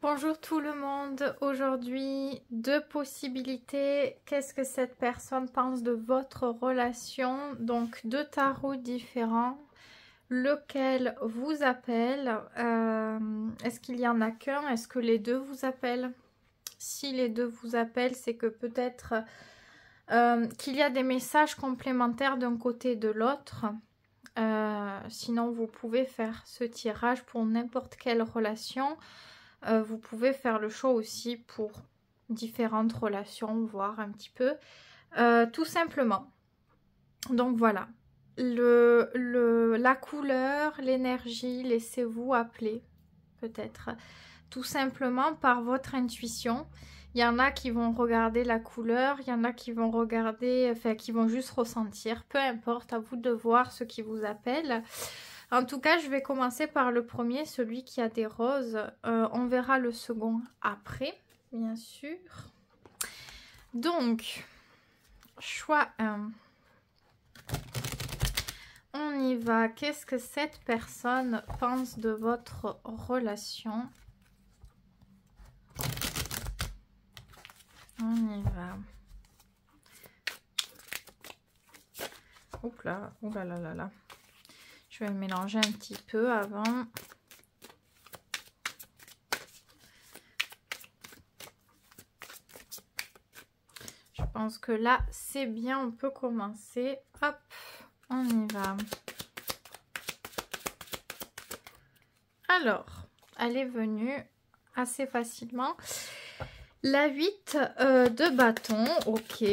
Bonjour tout le monde, aujourd'hui deux possibilités, qu'est-ce que cette personne pense de votre relation, donc deux tarots différents, lequel vous appelle, est-ce qu'il y en a qu'un, est-ce que les deux vous appellent? Si les deux vous appellent, c'est que peut-être qu'il y a des messages complémentaires d'un côté et de l'autre. Sinon vous pouvez faire ce tirage pour n'importe quelle relation. Vous pouvez faire le choix aussi pour différentes relations, voir un petit peu, tout simplement. Donc voilà, la couleur, l'énergie, laissez-vous appeler peut-être tout simplement par votre intuition. Il y en a qui vont regarder la couleur, il y en a qui vont regarder, enfin qui vont juste ressentir, peu importe, à vous de voir ce qui vous appelle. En tout cas, je vais commencer par le premier, celui qui a des roses. On verra le second après, bien sûr. Donc, choix 1. On y va. Qu'est-ce que cette personne pense de votre relation? On y va. Oups là, oh là là là là. Je vais le mélanger un petit peu avant. Je pense que là, c'est bien, on peut commencer. Hop, on y va. Alors, elle est venue assez facilement. La 8 de bâton, ok.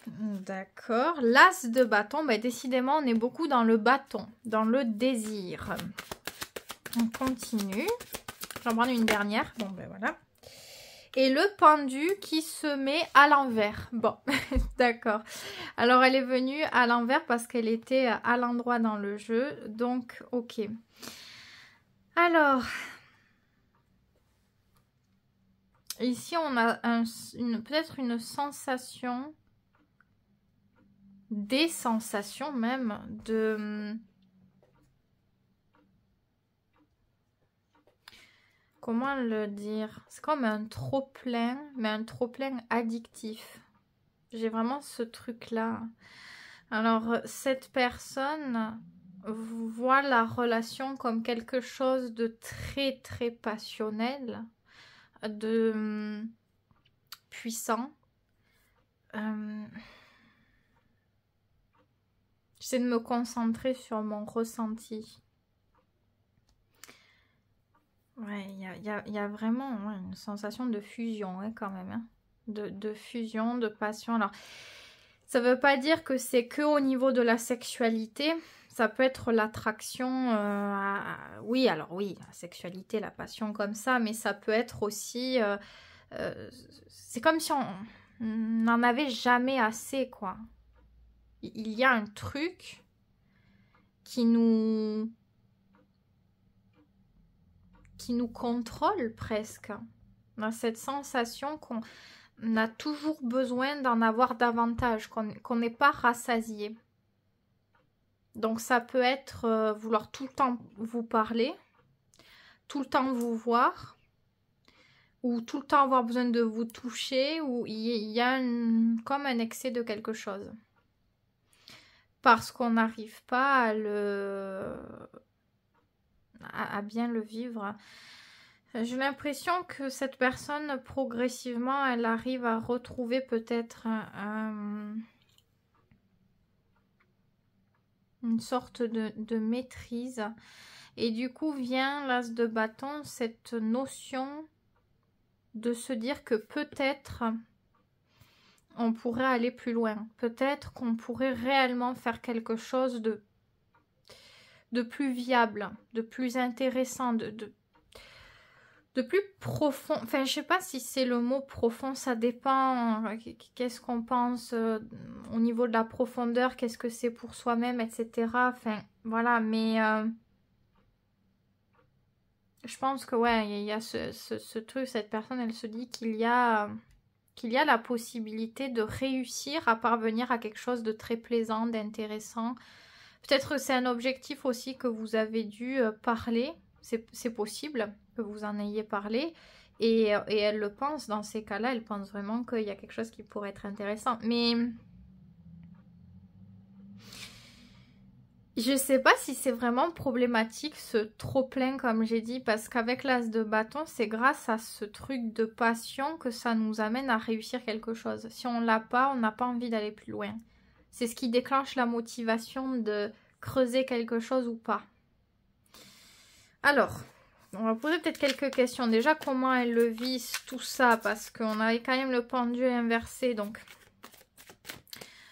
D'accord. L'as de bâton, bah, décidément, on est beaucoup dans le bâton, dans le désir. On continue. J'en prends une dernière. Bon, ben voilà. Et le pendu qui se met à l'envers. Bon, d'accord. Alors, elle est venue à l'envers parce qu'elle était à l'endroit dans le jeu. Donc, ok. Alors, ici, on a peut-être une sensation, des sensations même, de... Comment le dire? C'est comme un trop-plein, mais un trop-plein addictif. J'ai vraiment ce truc-là. Alors, cette personne voit la relation comme quelque chose de très, très passionnel, de puissant. J'essaie de me concentrer sur mon ressenti. Ouais, il y a vraiment une sensation de fusion quand même. Hein. De fusion, de passion. Alors, ça veut pas dire que c'est que au niveau de la sexualité. Ça peut être l'attraction. Oui, alors oui, la sexualité, la passion comme ça. Mais ça peut être aussi... c'est comme si on n'en avait jamais assez, quoi. Il y a un truc qui nous contrôle presque. On a cette sensation qu'on a toujours besoin d'en avoir davantage, qu'on n'est pas rassasié. Donc ça peut être vouloir tout le temps vous parler, tout le temps vous voir, ou tout le temps avoir besoin de vous toucher, ou il y a comme un excès de quelque chose. Parce qu'on n'arrive pas à bien le vivre. J'ai l'impression que cette personne, progressivement, elle arrive à retrouver peut-être une sorte de maîtrise. Et du coup, vient l'as de bâton, cette notion de se dire que peut-être on pourrait aller plus loin. Peut-être qu'on pourrait réellement faire quelque chose de plus viable, de plus intéressant, de plus profond. Enfin, je sais pas si c'est le mot profond, ça dépend. Qu'est-ce qu'on pense au niveau de la profondeur, qu'est-ce que c'est pour soi-même, etc. Enfin, voilà, mais je pense que ouais, il y a ce truc, cette personne, elle se dit qu'il y a la possibilité de réussir à parvenir à quelque chose de très plaisant, d'intéressant. Peut-être que c'est un objectif aussi que vous avez dû parler, c'est possible que vous en ayez parlé, Et elle le pense, dans ces cas-là, elle pense vraiment qu'il y a quelque chose qui pourrait être intéressant. Mais je sais pas si c'est vraiment problématique ce trop-plein, comme j'ai dit, parce qu'avec l'as de bâton, c'est grâce à ce truc de passion que ça nous amène à réussir quelque chose. Si on l'a pas, on n'a pas envie d'aller plus loin. C'est ce qui déclenche la motivation de creuser quelque chose ou pas. Alors, on va poser peut-être quelques questions. Déjà, comment elle le vit, tout ça, parce qu'on avait quand même le pendule inversé, donc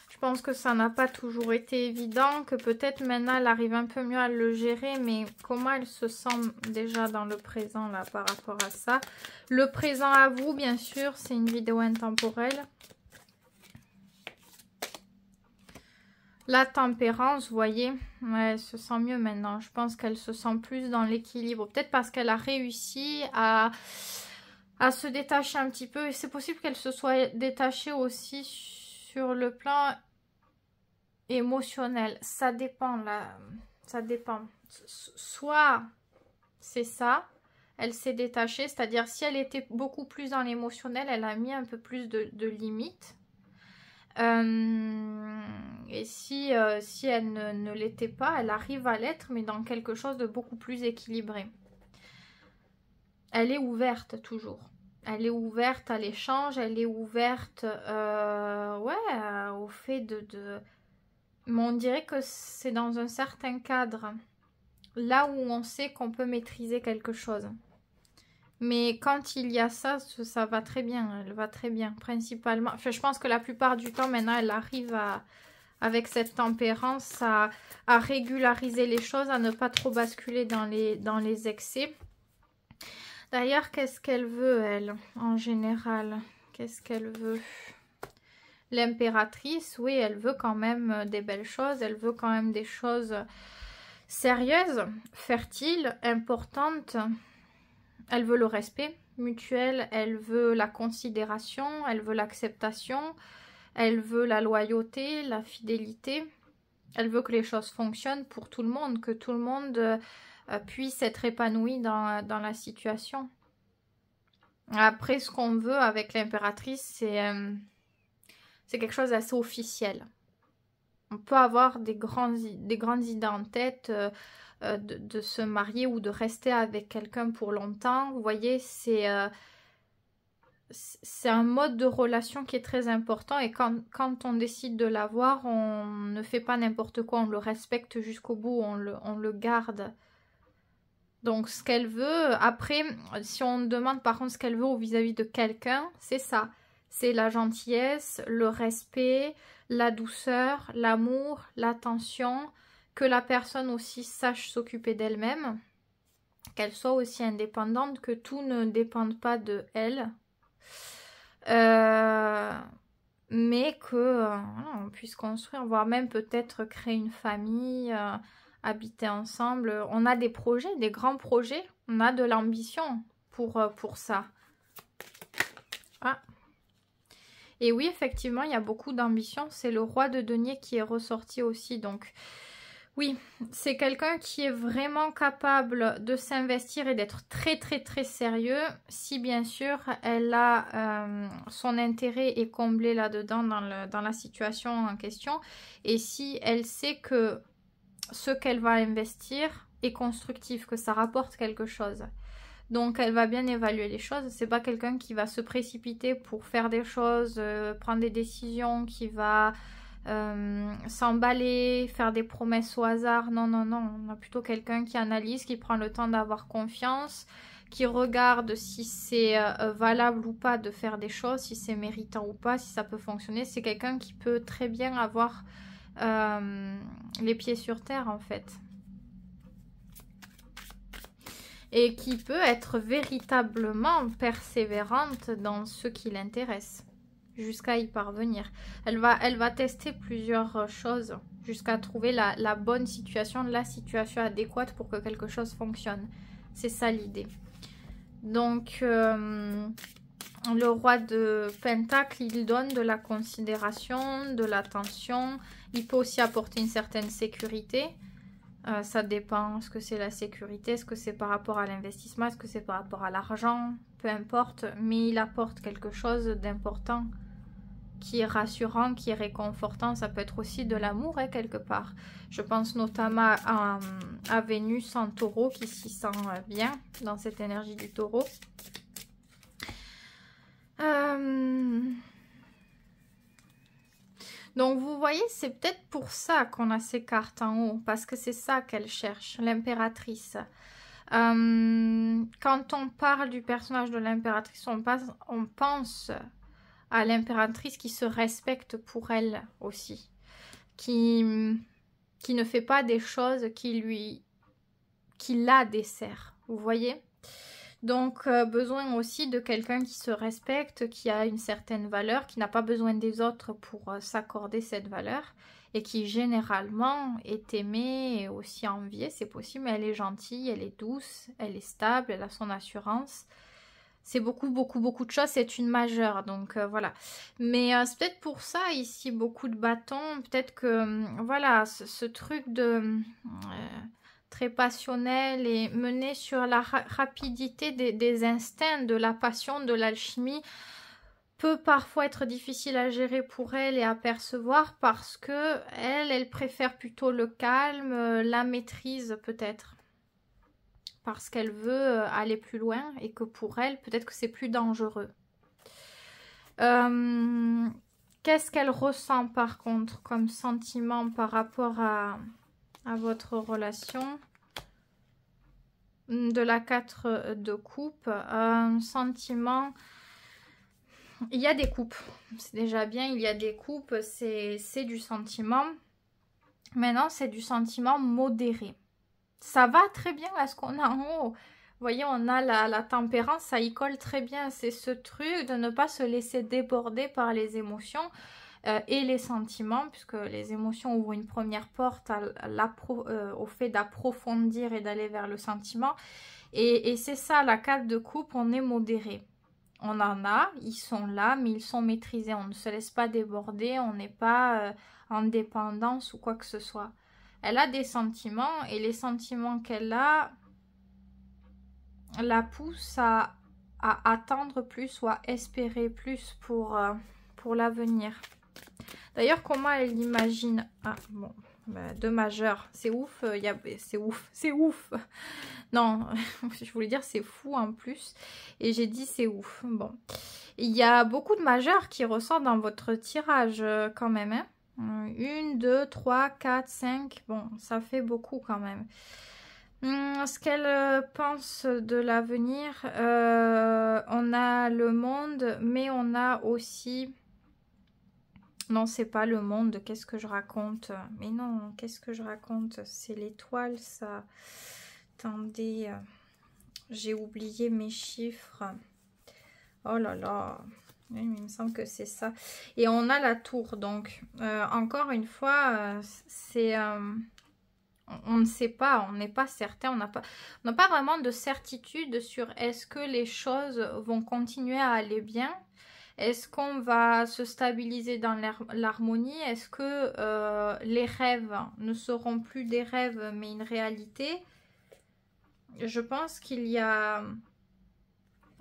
je pense que ça n'a pas toujours été évident, que peut-être maintenant elle arrive un peu mieux à le gérer, mais comment elle se sent déjà dans le présent là par rapport à ça. Le présent à vous, bien sûr, c'est une vidéo intemporelle. La tempérance, vous voyez, ouais, elle se sent mieux maintenant. Je pense qu'elle se sent plus dans l'équilibre. Peut-être parce qu'elle a réussi à se détacher un petit peu. Et c'est possible qu'elle se soit détachée aussi sur le plan émotionnel. Ça dépend là. Ça dépend. Soit c'est ça, elle s'est détachée. C'est-à-dire si elle était beaucoup plus dans l'émotionnel, elle a mis un peu plus de limites. Et si elle ne l'était pas, elle arrive à l'être, mais dans quelque chose de beaucoup plus équilibré. Elle est ouverte toujours. Elle est ouverte à l'échange, elle est ouverte ouais, au fait de... Mais on dirait que c'est dans un certain cadre. Là où on sait qu'on peut maîtriser quelque chose. Mais quand il y a ça, ça va très bien. Elle va très bien, principalement. Enfin, je pense que la plupart du temps, maintenant, elle arrive avec cette tempérance à régulariser les choses, à ne pas trop basculer dans les excès. D'ailleurs, qu'est-ce qu'elle veut, elle, en général? Qu'est-ce qu'elle veut? L'impératrice, oui, elle veut quand même des belles choses. Elle veut quand même des choses sérieuses, fertiles, importantes. Elle veut le respect mutuel, elle veut la considération, elle veut l'acceptation, elle veut la loyauté, la fidélité. Elle veut que les choses fonctionnent pour tout le monde, que tout le monde puisse être épanoui dans la situation. Après, ce qu'on veut avec l'impératrice, c'est quelque chose d'assez officiel. On peut avoir des grandes idées en tête, de se marier ou de rester avec quelqu'un pour longtemps. Vous voyez, c'est un mode de relation qui est très important, et quand on décide de l'avoir, on ne fait pas n'importe quoi, on le respecte jusqu'au bout, on le garde. Donc ce qu'elle veut, après, si on demande par contre ce qu'elle veut vis-à-vis de quelqu'un, c'est ça. C'est la gentillesse, le respect, la douceur, l'amour, l'attention, que la personne aussi sache s'occuper d'elle-même, qu'elle soit aussi indépendante, que tout ne dépende pas de elle, mais que on puisse construire, voire même peut-être créer une famille, habiter ensemble. On a des projets, des grands projets, on a de l'ambition pour ça. Ah. Et oui, effectivement, il y a beaucoup d'ambition. C'est le roi de denier qui est ressorti aussi. Donc, oui, c'est quelqu'un qui est vraiment capable de s'investir et d'être très, très, très sérieux. Si, bien sûr, elle a son intérêt est comblé là-dedans dans la situation en question. Et si elle sait que ce qu'elle va investir est constructif, que ça rapporte quelque chose. Donc, elle va bien évaluer les choses. C'est pas quelqu'un qui va se précipiter pour faire des choses, prendre des décisions, qui va s'emballer, faire des promesses au hasard. Non, non, non. On a plutôt quelqu'un qui analyse, qui prend le temps d'avoir confiance, qui regarde si c'est valable ou pas de faire des choses, si c'est méritant ou pas, si ça peut fonctionner. C'est quelqu'un qui peut très bien avoir les pieds sur terre, en fait. Et qui peut être véritablement persévérante dans ce qui l'intéresse, jusqu'à y parvenir. Elle va tester plusieurs choses jusqu'à trouver la bonne situation, la situation adéquate pour que quelque chose fonctionne. C'est ça l'idée. Donc, le roi de Pentacle, il donne de la considération, de l'attention. Il peut aussi apporter une certaine sécurité. Ça dépend, est-ce que c'est la sécurité, est-ce que c'est par rapport à l'investissement, est-ce que c'est par rapport à l'argent, peu importe, mais il apporte quelque chose d'important, qui est rassurant, qui est réconfortant. Ça peut être aussi de l'amour, hein, quelque part. Je pense notamment à Vénus en taureau qui s'y sent bien dans cette énergie du taureau. Donc vous voyez, c'est peut-être pour ça qu'on a ces cartes en haut, parce que c'est ça qu'elle cherche, l'impératrice. Quand on parle du personnage de l'impératrice, on pense à l'impératrice qui se respecte pour elle aussi, qui ne fait pas des choses qui la desserrent, vous voyez. Donc, besoin aussi de quelqu'un qui se respecte, qui a une certaine valeur, qui n'a pas besoin des autres pour s'accorder cette valeur et qui généralement est aimée et aussi enviée, c'est possible, mais elle est gentille, elle est douce, elle est stable, elle a son assurance. C'est beaucoup de choses, c'est une majeure, donc voilà. Mais c'est peut-être pour ça ici, beaucoup de bâtons, peut-être que, voilà, ce truc de... très passionnel et mené sur la rapidité des instincts, de la passion, de l'alchimie, peut parfois être difficile à gérer pour elle et à percevoir parce que elle préfère plutôt le calme, la maîtrise peut-être. Parce qu'elle veut aller plus loin et que pour elle, peut-être que c'est plus dangereux. Qu'est-ce qu'elle ressent par contre comme sentiment par rapport à votre relation? De la 4 de coupe, un sentiment, il y a des coupes, c'est déjà bien, il y a des coupes, c'est du sentiment. Maintenant, c'est du sentiment modéré. Ça va très bien à ce qu'on a en haut. Vous voyez, on a la tempérance, ça y colle très bien. C'est ce truc de ne pas se laisser déborder par les émotions et les sentiments, puisque les émotions ouvrent une première porte au fait d'approfondir et d'aller vers le sentiment. Et c'est ça, la 4 de coupe, on est modéré. On en a, ils sont là, mais ils sont maîtrisés. On ne se laisse pas déborder, on n'est pas en dépendance ou quoi que ce soit. Elle a des sentiments et les sentiments qu'elle a la poussent à attendre plus ou à espérer plus pour l'avenir. D'ailleurs, comment elle imagine... Ah, bon, bah, de majeur, c'est ouf, c'est ouf. Non, je voulais dire c'est fou en plus. Et j'ai dit c'est ouf. Bon, il y a beaucoup de majeurs qui ressortent dans votre tirage quand même, hein. 1, 2, 3, 4, 5. Bon, ça fait beaucoup quand même. Ce qu'elle pense de l'avenir, on a le monde, mais on a aussi... Non, c'est pas le monde, qu'est-ce que je raconte? Mais non, qu'est-ce que je raconte? C'est l'étoile, ça. Attendez, j'ai oublié mes chiffres. Oh là là, oui, il me semble que c'est ça. Et on a la tour, donc encore une fois, c'est... on ne sait pas, on n'est pas certain, on n'a pas vraiment de certitude sur est-ce que les choses vont continuer à aller bien. Est-ce qu'on va se stabiliser dans l'harmonie? Est-ce que les rêves ne seront plus des rêves mais une réalité? Je pense qu'il y a...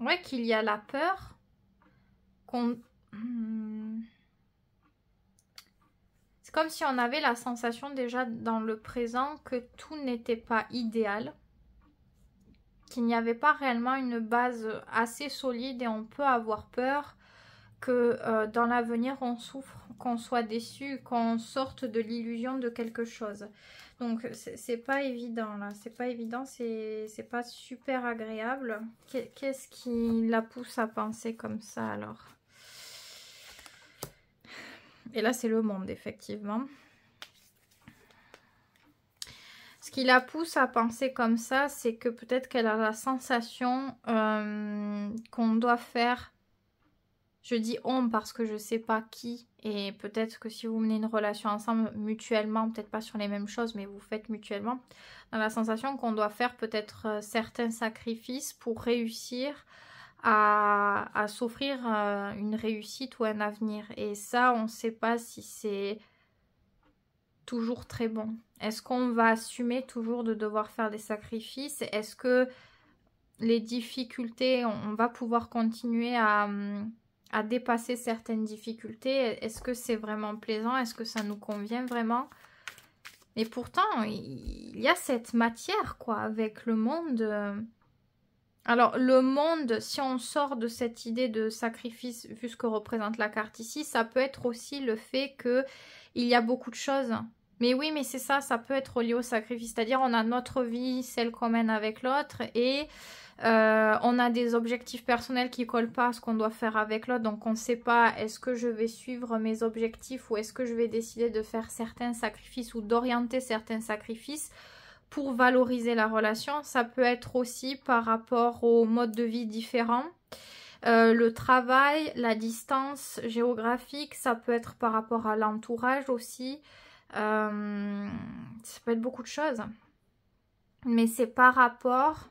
Ouais, qu'il y a la peur qu'on... C'est comme si on avait la sensation déjà dans le présent que tout n'était pas idéal, qu'il n'y avait pas réellement une base assez solide et on peut avoir peur que dans l'avenir on souffre, qu'on soit déçu, qu'on sorte de l'illusion de quelque chose. Donc c'est pas évident là, c'est pas évident, c'est pas super agréable. Qu'est-ce qui la pousse à penser comme ça alors? Et là c'est le monde effectivement. Ce qui la pousse à penser comme ça, c'est que peut-être qu'elle a la sensation qu'on doit faire... Je dis on parce que je sais pas qui, et peut-être que si vous menez une relation ensemble mutuellement, peut-être pas sur les mêmes choses, mais vous faites mutuellement, on a la sensation qu'on doit faire peut-être certains sacrifices pour réussir à s'offrir une réussite ou un avenir. Et ça, on ne sait pas si c'est toujours très bon? Est-ce qu'on va assumer toujours de devoir faire des sacrifices? Est-ce que les difficultés, on va pouvoir continuer à dépasser certaines difficultés? Est-ce que c'est vraiment plaisant? Est-ce que ça nous convient vraiment? Et pourtant, il y a cette matière, quoi, avec le monde. Alors, le monde, si on sort de cette idée de sacrifice, vu ce que représente la carte ici, ça peut être aussi le fait qu'il y a beaucoup de choses. Mais oui, mais c'est ça, ça peut être lié au sacrifice. C'est-à-dire, on a notre vie, celle qu'on mène avec l'autre, et on a des objectifs personnels qui ne collent pas à ce qu'on doit faire avec l'autre. Donc, on ne sait pas, est-ce que je vais suivre mes objectifs ou est-ce que je vais décider de faire certains sacrifices ou d'orienter certains sacrifices pour valoriser la relation. Ça peut être aussi par rapport au mode de vie différent. Le travail, la distance géographique, ça peut être par rapport à l'entourage aussi. Ça peut être beaucoup de choses. Mais c'est par rapport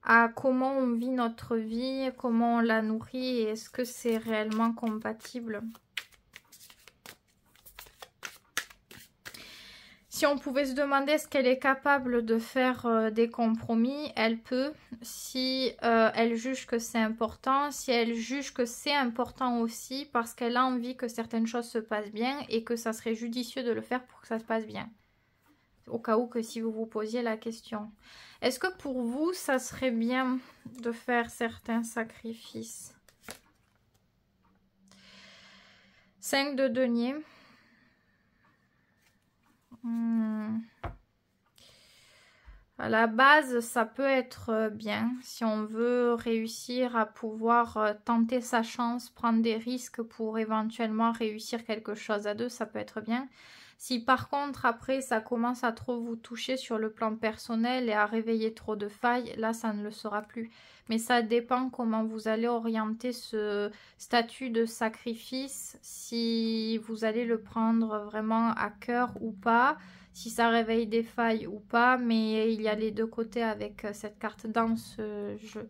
à comment on vit notre vie, comment on la nourrit et est-ce que c'est réellement compatible. Si on pouvait se demander est-ce qu'elle est capable de faire des compromis, elle peut. Si elle juge que c'est important, si elle juge que c'est important aussi parce qu'elle a envie que certaines choses se passent bien et que ça serait judicieux de le faire pour que ça se passe bien. Au cas où que si vous vous posiez la question. Est-ce que pour vous, ça serait bien de faire certains sacrifices? 5 de denier. À la base, ça peut être bien si on veut réussir à pouvoir tenter sa chance, prendre des risques pour éventuellement réussir quelque chose à deux, ça peut être bien. Si par contre après ça commence à trop vous toucher sur le plan personnel et à réveiller trop de failles, là ça ne le sera plus. Mais ça dépend comment vous allez orienter ce statut de sacrifice, si vous allez le prendre vraiment à cœur ou pas, si ça réveille des failles ou pas, mais il y a les deux côtés avec cette carte dans ce jeu.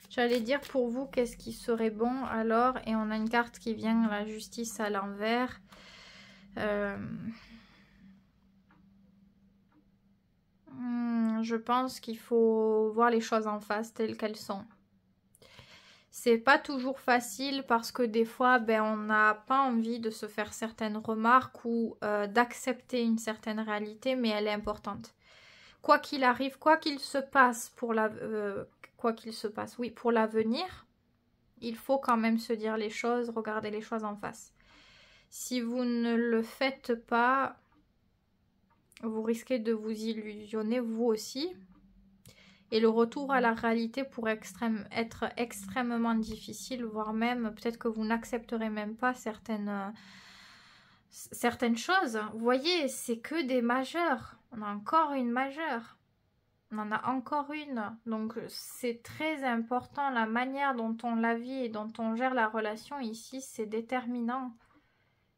J'allais dire pour vous, qu'est-ce qui serait bon alors? Et on a une carte qui vient, la justice à l'envers. Je pense qu'il faut voir les choses en face telles qu'elles sont. C'est pas toujours facile parce que des fois, on n'a pas envie de se faire certaines remarques ou d'accepter une certaine réalité, mais elle est importante. Quoi qu'il arrive, quoi qu'il se passe pour la... pour l'avenir, il faut quand même se dire les choses, regarder les choses en face. Si vous ne le faites pas, vous risquez de vous illusionner vous aussi. Et le retour à la réalité pourrait être extrêmement difficile, voire même peut-être que vous n'accepterez même pas certaines choses. Vous voyez, c'est que des majeures. On a encore une majeure. On en a encore une. Donc c'est très important. La manière dont on la vit et dont on gère la relation ici, c'est déterminant.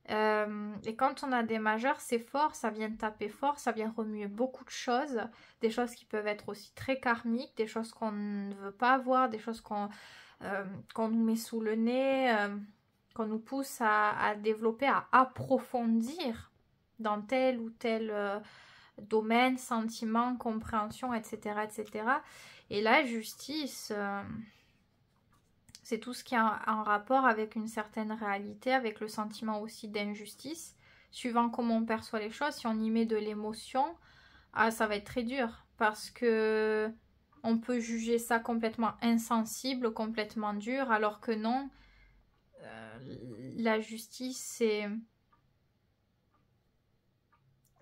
Et quand on a des majeurs, c'est fort, ça vient taper fort, ça vient remuer beaucoup de choses, des choses qui peuvent être aussi très karmiques, des choses qu'on ne veut pas avoir, des choses qu'on nous met sous le nez, qu'on nous pousse à développer, à approfondir dans tel ou tel domaine, sentiment, compréhension, etc., etc. Et la justice... c'est tout ce qui est en rapport avec une certaine réalité, avec le sentiment aussi d'injustice. Suivant comment on perçoit les choses, si on y met de l'émotion, ça va être très dur. Parce que on peut juger ça complètement insensible, complètement dur, alors que non. La justice,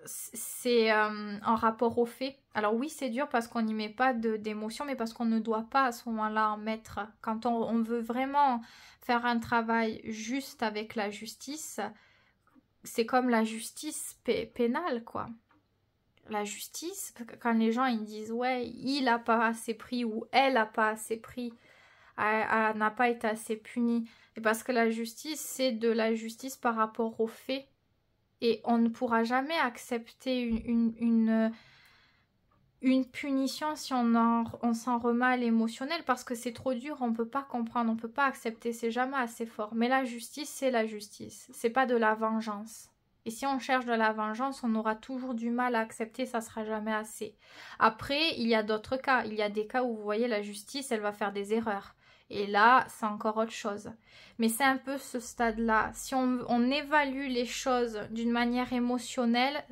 c'est en rapport aux faits. Alors oui, c'est dur parce qu'on n'y met pas d'émotion, mais parce qu'on ne doit pas à ce moment-là en mettre. Quand on veut vraiment faire un travail juste avec la justice, c'est comme la justice pénale, quoi. La justice, quand les gens ils disent « ouais, il n'a pas assez pris » ou « elle n'a pas assez pris », elle n'a pas été assez punie. Et parce que la justice, c'est de la justice par rapport aux faits. Et on ne pourra jamais accepter une punition si on s'en remet à l'émotionnel, parce que c'est trop dur, on peut pas comprendre, on peut pas accepter, c'est jamais assez fort. Mais la justice, c'est la justice, c'est pas de la vengeance. Et si on cherche de la vengeance, on aura toujours du mal à accepter, ça sera jamais assez. Après, il y a d'autres cas, il y a des cas où vous voyez la justice, elle va faire des erreurs. Et là, c'est encore autre chose. Mais c'est un peu ce stade-là. Si on évalue les choses d'une manière émotionnelle,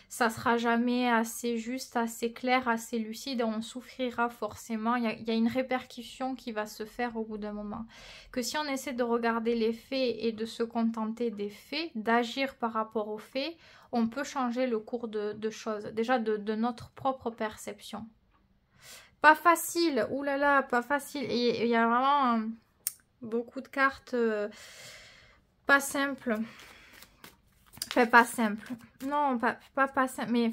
ça sera jamais assez juste, assez clair, assez lucide, et on souffrira forcément. Il y a une répercussion qui va se faire au bout d'un moment. Que si on essaie de regarder les faits et de se contenter des faits, d'agir par rapport aux faits, on peut changer le cours de choses, déjà de notre propre perception. Pas facile, oulala, pas facile. Et il y a vraiment beaucoup de cartes pas simples. Enfin, pas simple. Non, pas simple, mais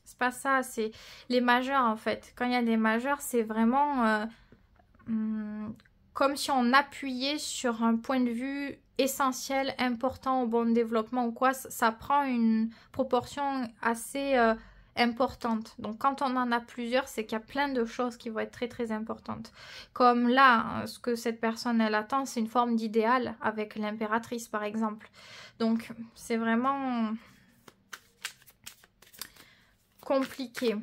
c'est pas ça. C'est les majeurs, en fait. Quand il y a des majeurs, c'est vraiment comme si on appuyait sur un point de vue essentiel, important au bon développement ou quoi. Ça prend une proportion assez importante. Donc, quand on en a plusieurs, c'est qu'il y a plein de choses qui vont être très, très importantes. Comme là, ce que cette personne, elle attend, c'est une forme d'idéal avec l'impératrice, par exemple. Donc, c'est vraiment compliqué.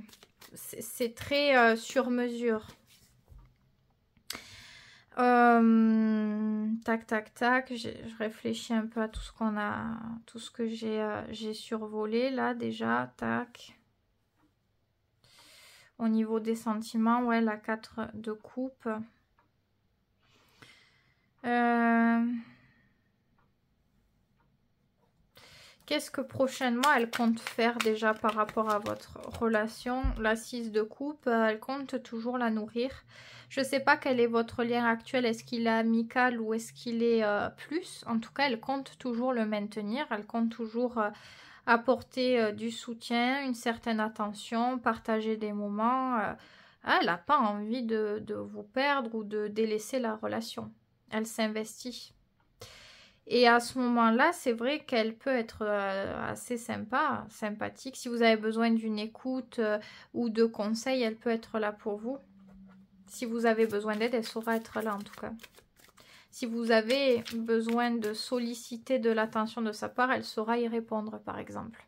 C'est très sur mesure. Tac, tac, tac. Je réfléchis un peu à tout ce qu'on a, tout ce que j'ai survolé là déjà. Tac. Au niveau des sentiments, ouais, la 4 de coupe. Qu'est-ce que prochainement elle compte faire déjà par rapport à votre relation? La 6 de coupe, elle compte toujours la nourrir. Je ne sais pas quel est votre lien actuel, est-ce qu'il est amical ou est-ce qu'il est plus? En tout cas, elle compte toujours le maintenir, elle compte toujours apporter du soutien, une certaine attention, partager des moments. Elle n'a pas envie de vous perdre ou de délaisser la relation. Elle s'investit. Et à ce moment-là, c'est vrai qu'elle peut être assez sympa, sympathique. Si vous avez besoin d'une écoute ou de conseils, elle peut être là pour vous. Si vous avez besoin d'aide, elle saura être là en tout cas. Si vous avez besoin de solliciter de l'attention de sa part, elle saura y répondre par exemple.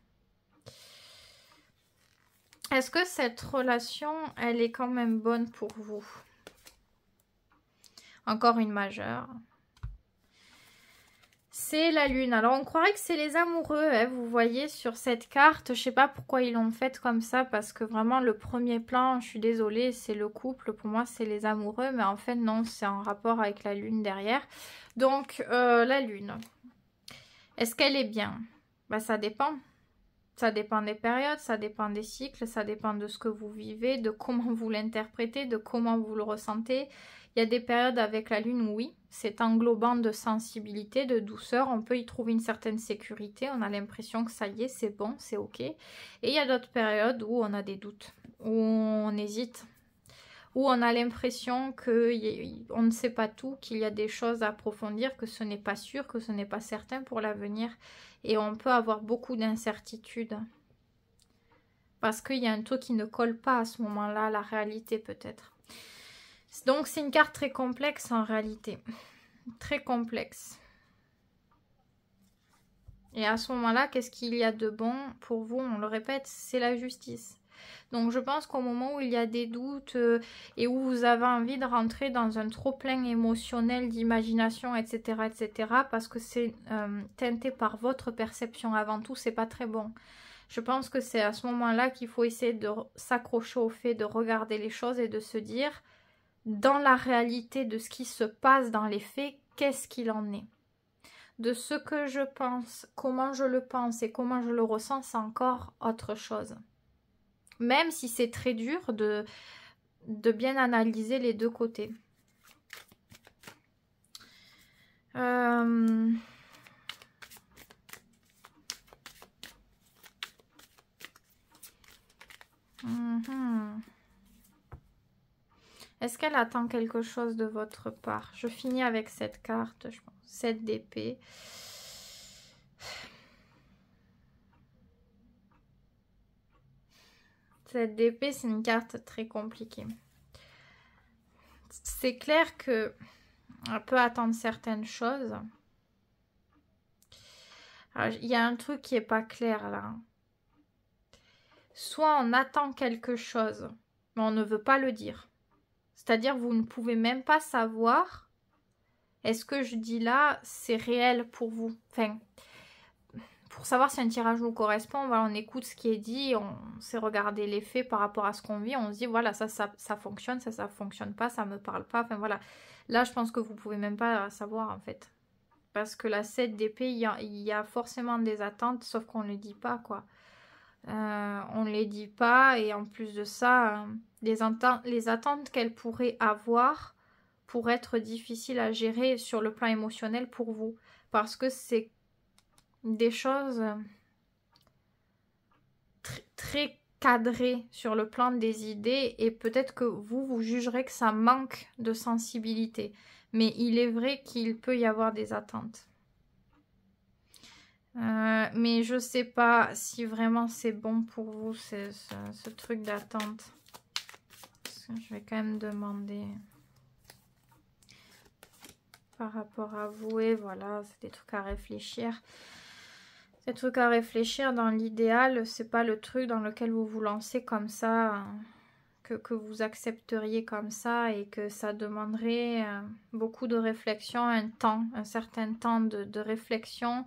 Est-ce que cette relation, elle est quand même bonne pour vous? Encore une majeure. C'est la lune. Alors, on croirait que c'est les amoureux, hein, vous voyez, sur cette carte. Je sais pas pourquoi ils l'ont faite comme ça, parce que vraiment, le premier plan, je suis désolée, c'est le couple. Pour moi, c'est les amoureux, mais en fait, non, c'est en rapport avec la lune derrière. Donc, la lune. Est-ce qu'elle est bien? Bah, ça dépend. Ça dépend des périodes, ça dépend des cycles, ça dépend de ce que vous vivez, de comment vous l'interprétez, de comment vous le ressentez. Il y a des périodes avec la lune où oui, c'est englobant de sensibilité, de douceur, on peut y trouver une certaine sécurité, on a l'impression que ça y est, c'est bon, c'est ok. Et il y a d'autres périodes où on a des doutes, où on hésite, où on a l'impression qu'on ne sait pas tout, qu'il y a des choses à approfondir, que ce n'est pas sûr, que ce n'est pas certain pour l'avenir. Et on peut avoir beaucoup d'incertitudes. Parce qu'il y a un taux qui ne colle pas à ce moment-là à la réalité peut-être. Donc c'est une carte très complexe en réalité. Très complexe. Et à ce moment-là, qu'est-ce qu'il y a de bon pour vous? On le répète, c'est la justice. Donc je pense qu'au moment où il y a des doutes et où vous avez envie de rentrer dans un trop-plein émotionnel d'imagination, etc., parce que c'est teinté par votre perception avant tout, c'est pas très bon. Je pense que c'est à ce moment-là qu'il faut essayer de s'accrocher au fait de regarder les choses et de se dire, dans la réalité de ce qui se passe dans les faits, qu'est-ce qu'il en est? De ce que je pense, comment je le pense et comment je le ressens, c'est encore autre chose. Même si c'est très dur de bien analyser les deux côtés. Est-ce qu'elle attend quelque chose de votre part? Je finis avec cette carte, je pense. 7 d'épée. Cette d'épée, c'est une carte très compliquée. C'est clair que on peut attendre certaines choses. Alors, il y a un truc qui est pas clair là. Soit on attend quelque chose, mais on ne veut pas le dire. C'est-à-dire vous ne pouvez même pas savoir est-ce que je dis là, c'est réel pour vous. Enfin, pour savoir si un tirage nous correspond, voilà, on écoute ce qui est dit, on sait regarder les faits par rapport à ce qu'on vit, on se dit voilà, ça fonctionne, ça fonctionne pas, ça me parle pas, enfin voilà. Là, je pense que vous pouvez même pas savoir en fait. Parce que la 7 d'épée, il y a forcément des attentes, sauf qu'on ne les dit pas, quoi. On ne les dit pas, et en plus de ça, les attentes qu'elle pourrait avoir pourraient être difficiles à gérer sur le plan émotionnel pour vous. Parce que c'est des choses très cadrées sur le plan des idées, et peut-être que vous jugerez que ça manque de sensibilité. Mais il est vrai qu'il peut y avoir des attentes. Mais je sais pas si vraiment c'est bon pour vous, ce truc d'attente. Je vais quand même demander par rapport à vous. Et voilà, c'est des trucs à réfléchir. Des trucs à réfléchir. Dans l'idéal, c'est pas le truc dans lequel vous vous lancez comme ça, que vous accepteriez comme ça, et que ça demanderait beaucoup de réflexion, un certain temps de réflexion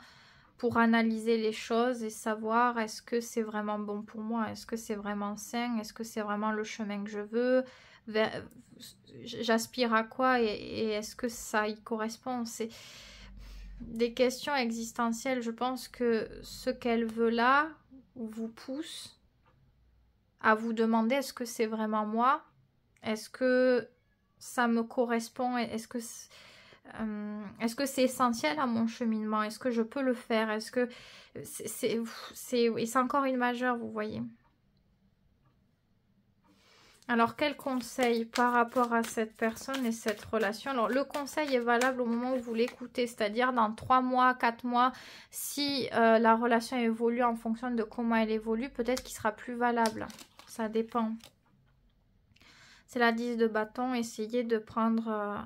pour analyser les choses et savoir est-ce que c'est vraiment bon pour moi, est-ce que c'est vraiment sain, est-ce que c'est vraiment le chemin que je veux, j'aspire à quoi, et est-ce que ça y correspond. C'est des questions existentielles. Je pense que ce qu'elle veut là vous pousse à vous demander est-ce que c'est vraiment moi, est-ce que ça me correspond, est-ce que c'est essentiel à mon cheminement, est-ce que je peux le faire, est-ce que c'est encore une majeure, vous voyez. Alors quel conseil par rapport à cette personne et cette relation? Alors le conseil est valable au moment où vous l'écoutez, c'est-à-dire dans 3 mois, 4 mois, si la relation évolue en fonction de comment elle évolue, peut-être qu'il sera plus valable. Ça dépend. C'est la 10 de bâton. Essayez de prendre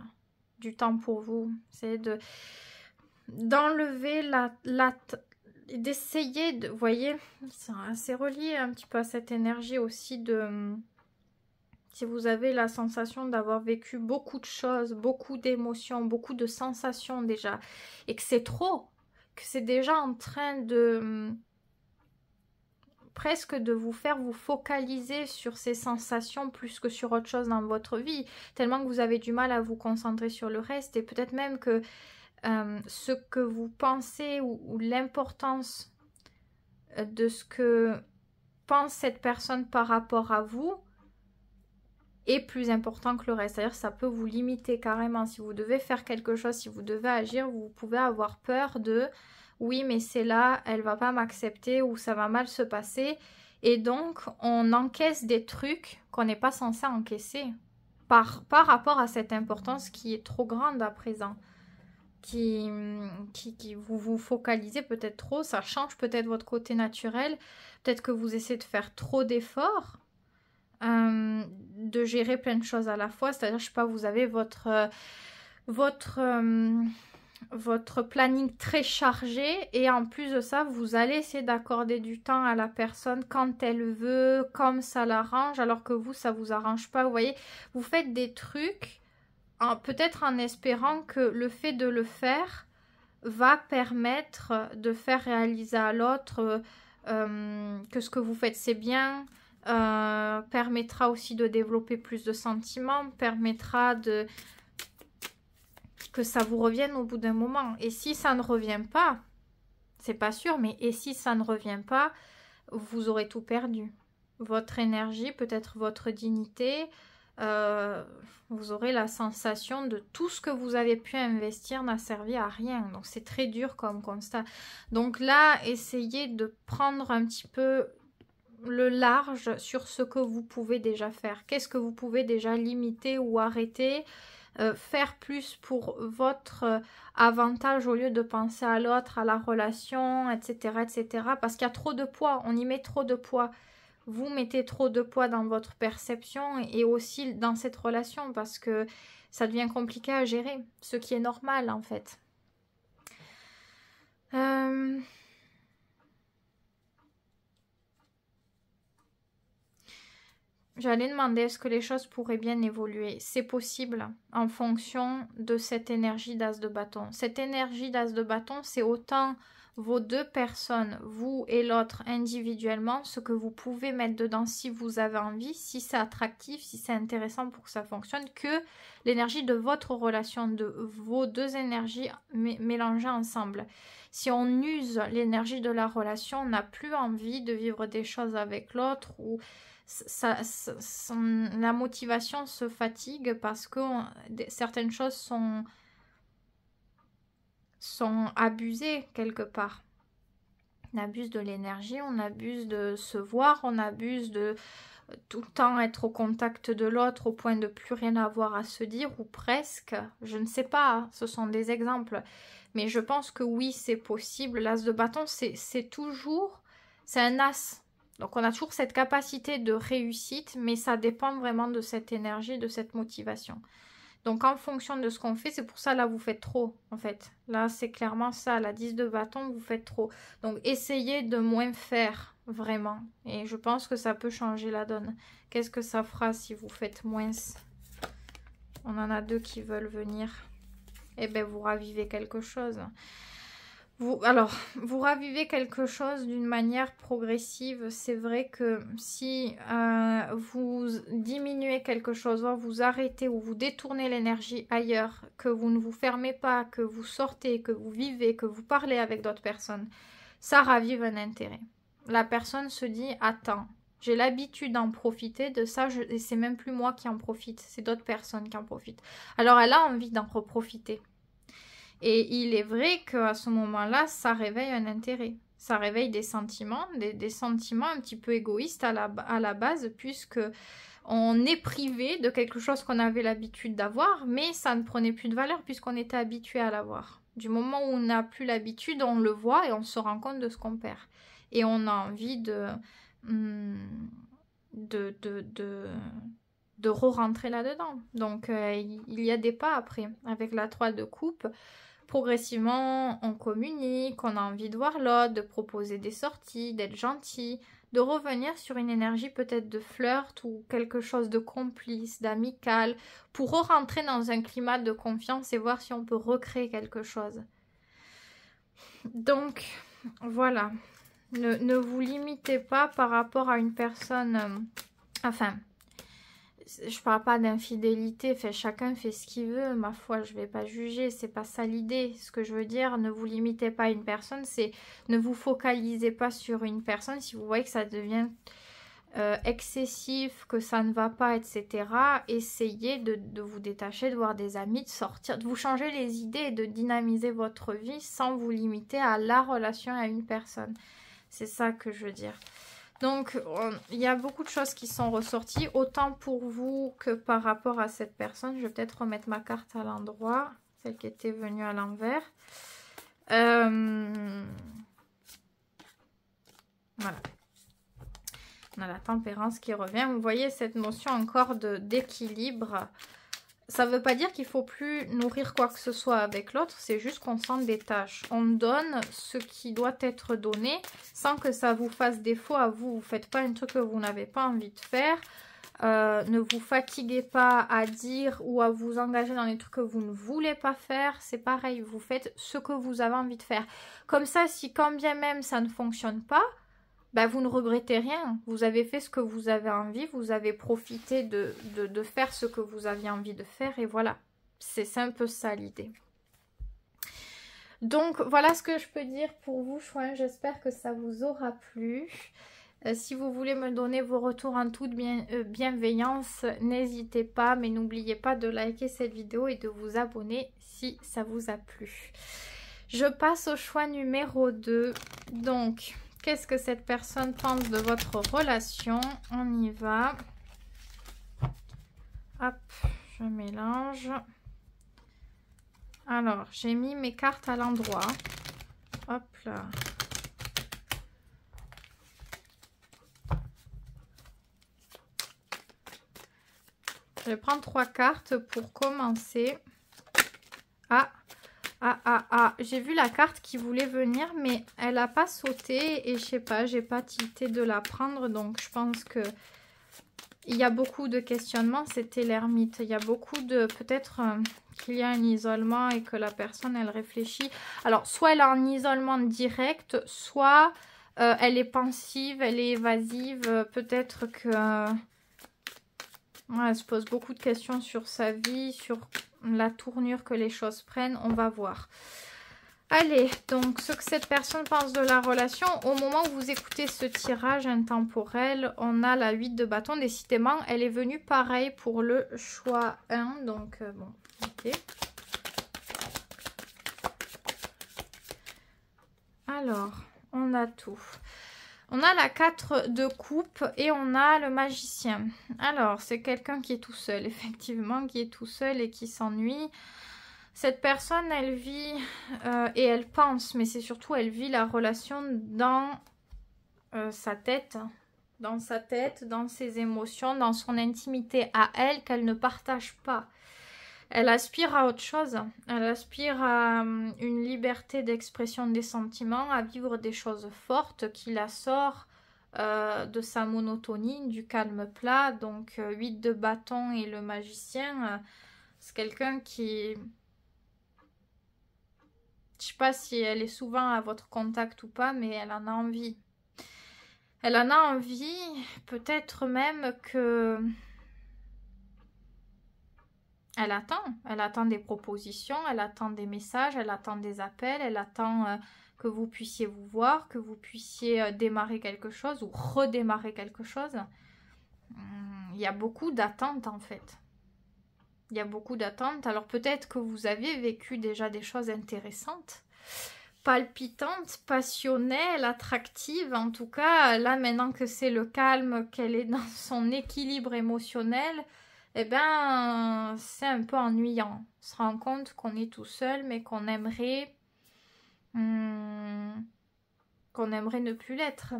du temps pour vous. Essayez d'enlever d'essayer de... Vous voyez, c'est relié un petit peu à cette énergie aussi de... Si vous avez la sensation d'avoir vécu beaucoup de choses, beaucoup d'émotions, beaucoup de sensations déjà, et que c'est trop, que c'est déjà en train de... presque de vous faire vous focaliser sur ces sensations plus que sur autre chose dans votre vie, tellement que vous avez du mal à vous concentrer sur le reste, et peut-être même que ce que vous pensez ou l'importance de ce que pense cette personne par rapport à vous est plus important que le reste. C'est-à-dire que ça peut vous limiter carrément. Si vous devez faire quelque chose, si vous devez agir, vous pouvez avoir peur de oui, mais c'est là, elle va pas m'accepter, ou ça va mal se passer. Et donc, on encaisse des trucs qu'on n'est pas censé encaisser par rapport à cette importance qui est trop grande à présent. Qui vous focalisez peut-être trop, ça change peut-être votre côté naturel. Peut-être que vous essayez de faire trop d'efforts, de gérer plein de choses à la fois. C'est-à-dire, je sais pas, vous avez votre planning très chargé, et en plus de ça, vous allez essayer d'accorder du temps à la personne quand elle veut, comme ça l'arrange, alors que vous, ça vous arrange pas. Vous voyez, vous faites des trucs peut-être en espérant que le fait de le faire va permettre de faire réaliser à l'autre que ce que vous faites c'est bien, permettra aussi de développer plus de sentiments, permettra que ça vous revienne au bout d'un moment. Et si ça ne revient pas, c'est pas sûr, mais et si ça ne revient pas, vous aurez tout perdu. Votre énergie, peut-être votre dignité, vous aurez la sensation de tout ce que vous avez pu investir n'a servi à rien. Donc c'est très dur comme constat. Donc là, essayez de prendre un petit peu le large sur ce que vous pouvez déjà faire. Qu'est-ce que vous pouvez déjà limiter ou arrêter, faire plus pour votre avantage au lieu de penser à l'autre, à la relation, etc., etc. Parce qu'il y a trop de poids, on y met trop de poids. vous mettez trop de poids dans votre perception et aussi dans cette relation parce que ça devient compliqué à gérer, ce qui est normal en fait. J'allais demander est-ce que les choses pourraient bien évoluer. C'est possible en fonction de cette énergie d'as de bâton. Cette énergie d'as de bâton, c'est autant vos deux personnes, vous et l'autre individuellement, ce que vous pouvez mettre dedans si vous avez envie, si c'est attractif, si c'est intéressant pour que ça fonctionne, que l'énergie de votre relation, de vos deux énergies mélangées ensemble. Si on use l'énergie de la relation, on n'a plus envie de vivre des choses avec l'autre ou la motivation se fatigue parce que certaines choses sont abusées quelque part. On abuse de l'énergie, on abuse de se voir, on abuse de tout le temps être au contact de l'autre au point de plus rien avoir à se dire ou presque. Je ne sais pas, ce sont des exemples. Mais je pense que oui, c'est possible. L'as de bâton, c'est un as. Donc on a toujours cette capacité de réussite, mais ça dépend vraiment de cette énergie, de cette motivation. Donc en fonction de ce qu'on fait, c'est pour ça là vous faites trop en fait. Là c'est clairement ça, la 10 de bâton, vous faites trop. Donc essayez de moins faire vraiment. Et je pense que ça peut changer la donne. Qu'est-ce que ça fera si vous faites moins? On en a deux qui veulent venir. Eh bien vous ravivez quelque chose. Vous ravivez quelque chose d'une manière progressive. C'est vrai que si vous diminuez quelque chose, voire vous arrêtez ou vous détournez l'énergie ailleurs, que vous ne vous fermez pas, que vous sortez, que vous vivez, que vous parlez avec d'autres personnes, ça ravive un intérêt. La personne se dit « Attends, j'ai l'habitude d'en profiter de ça et c'est même plus moi qui en profite, c'est d'autres personnes qui en profitent. » Alors elle a envie d'en profiter. Et il est vrai qu'à ce moment-là, ça réveille un intérêt. Ça réveille des sentiments, des sentiments un petit peu égoïstes à la base, puisque on est privé de quelque chose qu'on avait l'habitude d'avoir, mais ça ne prenait plus de valeur puisqu'on était habitué à l'avoir. Du moment où on n'a plus l'habitude, on le voit et on se rend compte de ce qu'on perd. Et on a envie de re-rentrer là-dedans. Donc, il y a des pas après. Avec la 3 de coupe, progressivement, on communique, on a envie de voir l'autre, de proposer des sorties, d'être gentil, de revenir sur une énergie peut-être de flirt ou quelque chose de complice, d'amical, pour re-rentrer dans un climat de confiance et voir si on peut recréer quelque chose. Donc, voilà. Ne vous limitez pas par rapport à une personne... je parle pas d'infidélité, chacun fait ce qu'il veut, ma foi, je vais pas juger, c'est pas ça l'idée. Ce que je veux dire, ne vous limitez pas à une personne, c'est ne vous focalisez pas sur une personne. Si vous voyez que ça devient excessif, que ça ne va pas, etc., essayez de vous détacher, de voir des amis, de sortir, de vous changer les idées et de dynamiser votre vie sans vous limiter à la relation à une personne. C'est ça que je veux dire. Donc, il y a beaucoup de choses qui sont ressorties, autant pour vous que par rapport à cette personne. Je vais peut-être remettre ma carte à l'endroit, celle qui était venue à l'envers. Voilà. On a la tempérance qui revient. Vous voyez cette notion encore d'équilibre. Ça ne veut pas dire qu'il ne faut plus nourrir quoi que ce soit avec l'autre, c'est juste qu'on s'en détache. On donne ce qui doit être donné sans que ça vous fasse défaut à vous. Vous ne faites pas un truc que vous n'avez pas envie de faire. Ne vous fatiguez pas à dire ou à vous engager dans des trucs que vous ne voulez pas faire. C'est pareil, vous faites ce que vous avez envie de faire. Comme ça, si quand bien même ça ne fonctionne pas, ben, vous ne regrettez rien. Vous avez fait ce que vous avez envie, vous avez profité de faire ce que vous aviez envie de faire et voilà. C'est un peu ça l'idée. Donc voilà ce que je peux dire pour vous, chouin. J'espère que ça vous aura plu. Si vous voulez me donner vos retours en toute bienveillance, n'hésitez pas. Mais n'oubliez pas de liker cette vidéo et de vous abonner si ça vous a plu. Je passe au choix numéro 2. Donc... qu'est-ce que cette personne pense de votre relation? On y va. Hop, je mélange. Alors, j'ai mis mes cartes à l'endroit. Hop là. Je vais prendre 3 cartes pour commencer. J'ai vu la carte qui voulait venir, mais elle n'a pas sauté et je sais pas, j'ai pas tilté de la prendre, donc je pense que il y a beaucoup de questionnements. C'était l'ermite. Il y a beaucoup de... Peut-être qu'il y a un isolement et que la personne, elle réfléchit. Alors, soit elle est en isolement direct, soit elle est pensive, elle est évasive. Peut-être que... elle se pose beaucoup de questions sur sa vie, sur la tournure que les choses prennent. On va voir. Allez, donc ce que cette personne pense de la relation, au moment où vous écoutez ce tirage intemporel, on a la 8 de bâton. Décidément, elle est venue pareil pour le choix 1. Donc, bon, ok. Alors, on a tout. On a la 4 de coupe et on a le magicien. Alors, c'est quelqu'un qui est tout seul, effectivement, qui est tout seul et qui s'ennuie. Cette personne, elle vit et elle pense, mais c'est surtout, elle vit la relation dans sa tête. Dans sa tête, dans ses émotions, dans son intimité à elle, qu'elle ne partage pas. Elle aspire à autre chose. Elle aspire à une liberté d'expression des sentiments, à vivre des choses fortes qui la sortent de sa monotonie, du calme plat. Donc 8 de bâton et le magicien, c'est quelqu'un qui... Je sais pas si elle est souvent à votre contact ou pas, mais elle en a envie. Elle en a envie, peut-être même que... Elle attend des propositions, elle attend des messages, elle attend des appels, elle attend que vous puissiez vous voir, que vous puissiez démarrer quelque chose ou redémarrer quelque chose. Il y a beaucoup d'attentes en fait. Il y a beaucoup d'attentes. Alors peut-être que vous avez vécu déjà des choses intéressantes, palpitantes, passionnelles, attractives. En tout cas, là maintenant que c'est le calme, qu'elle est dans son équilibre émotionnel, eh ben, c'est un peu ennuyant. On se rend compte qu'on est tout seul, mais qu'on aimerait ne plus l'être.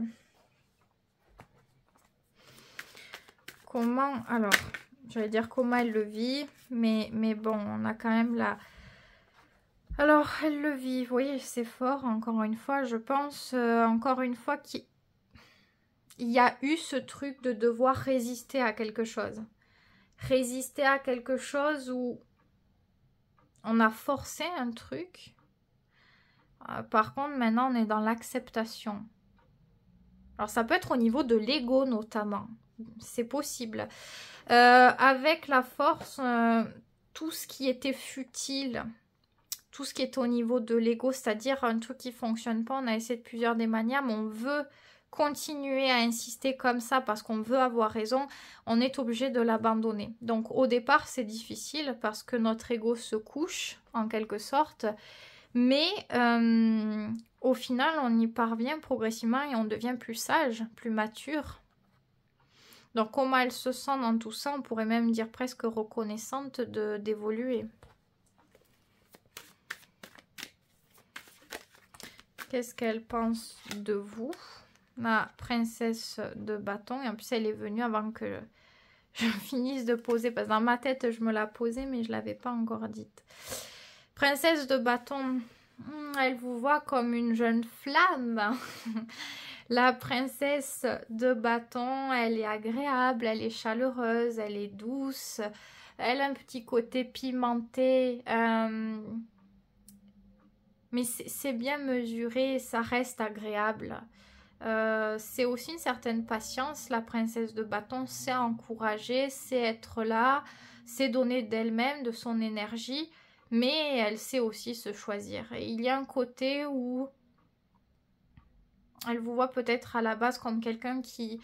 Comment, alors, j'allais dire comment elle le vit, mais bon, on a quand même la... Alors, elle le vit, vous voyez, c'est fort, encore une fois, je pense, encore une fois, qu'il y a eu ce truc de devoir résister à quelque chose. Résister à quelque chose où on a forcé un truc. Par contre, maintenant, on est dans l'acceptation. Alors, ça peut être au niveau de l'ego, notamment. C'est possible. Avec la force, tout ce qui était futile, tout ce qui est au niveau de l'ego, c'est-à-dire un truc qui ne fonctionne pas, on a essayé de plusieurs des manières, mais on veut continuer à insister comme ça parce qu'on veut avoir raison, on est obligé de l'abandonner. Donc au départ c'est difficile parce que notre ego se couche en quelque sorte, mais au final on y parvient progressivement et on devient plus sage, plus mature. Donc comment elle se sent dans tout ça, on pourrait même dire presque reconnaissante d'évoluer. Qu'est-ce qu'elle pense de vous? La princesse de bâton, et en plus elle est venue avant que je finisse de poser, parce que dans ma tête je me la posais mais je ne l'avais pas encore dite. Princesse de bâton, elle vous voit comme une jeune flamme. La princesse de bâton, elle est agréable, elle est chaleureuse, elle est douce, elle a un petit côté pimenté, mais c'est bien mesuré, ça reste agréable. C'est aussi une certaine patience. La princesse de bâton sait encourager, sait être là, sait donner d'elle-même, de son énergie, mais elle sait aussi se choisir. Et il y a un côté où elle vous voit peut-être à la base comme quelqu'un qui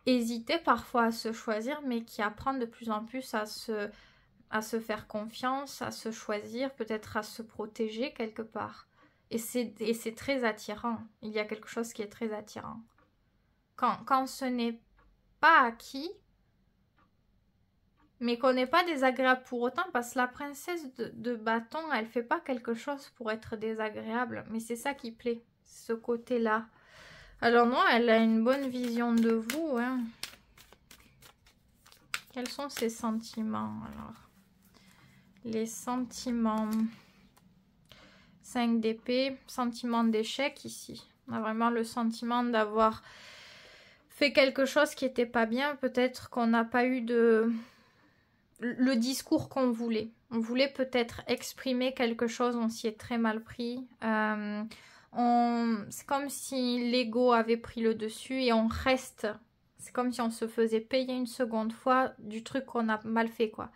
hésitait parfois à se choisir, mais qui apprend de plus en plus à se faire confiance, à se choisir, peut-être à se protéger quelque part. Et c'est très attirant. Il y a quelque chose qui est très attirant. Quand ce n'est pas acquis, mais qu'on n'est pas désagréable pour autant, parce que la princesse de bâton, elle fait pas quelque chose pour être désagréable. Mais c'est ça qui plaît, ce côté-là. Alors non, elle a une bonne vision de vous. Hein. Quels sont ces sentiments alors? Les sentiments. 5 d'épée, sentiment d'échec ici. On a vraiment le sentiment d'avoir fait quelque chose qui n'était pas bien. Peut-être qu'on n'a pas eu le discours qu'on voulait. On voulait peut-être exprimer quelque chose, on s'y est très mal pris. C'est comme si l'ego avait pris le dessus et on reste. C'est comme si on se faisait payer une seconde fois du truc qu'on a mal fait, quoi.